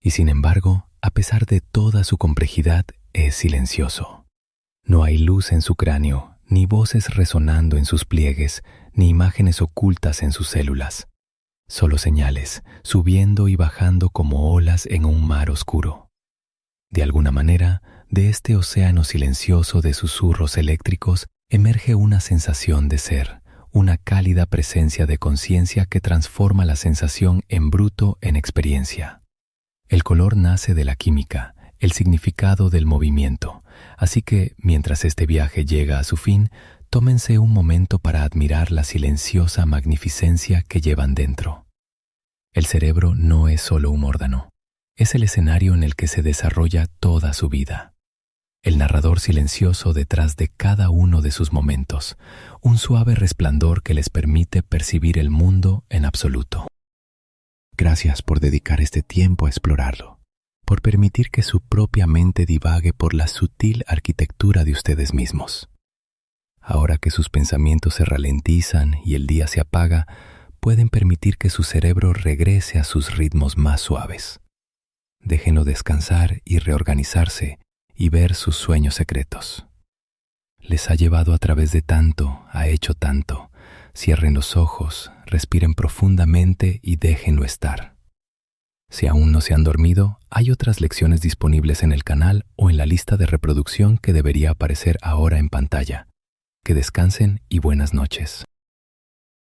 Y sin embargo, a pesar de toda su complejidad, es silencioso. No hay luz en su cráneo, ni voces resonando en sus pliegues, ni imágenes ocultas en sus células. Solo señales, subiendo y bajando como olas en un mar oscuro. De alguna manera, de este océano silencioso de susurros eléctricos emerge una sensación de ser, una cálida presencia de conciencia que transforma la sensación en bruto en experiencia. El color nace de la química, el significado del movimiento, así que, mientras este viaje llega a su fin, tómense un momento para admirar la silenciosa magnificencia que llevan dentro. El cerebro no es solo un órgano, es el escenario en el que se desarrolla toda su vida. El narrador silencioso detrás de cada uno de sus momentos, un suave resplandor que les permite percibir el mundo en absoluto. Gracias por dedicar este tiempo a explorarlo, por permitir que su propia mente divague por la sutil arquitectura de ustedes mismos. Ahora que sus pensamientos se ralentizan y el día se apaga, pueden permitir que su cerebro regrese a sus ritmos más suaves. Déjenlo descansar y reorganizarse y ver sus sueños secretos. Les ha llevado a través de tanto, ha hecho tanto. Cierren los ojos, respiren profundamente y déjenlo estar. Si aún no se han dormido, hay otras lecciones disponibles en el canal o en la lista de reproducción que debería aparecer ahora en pantalla. Que descansen y buenas noches.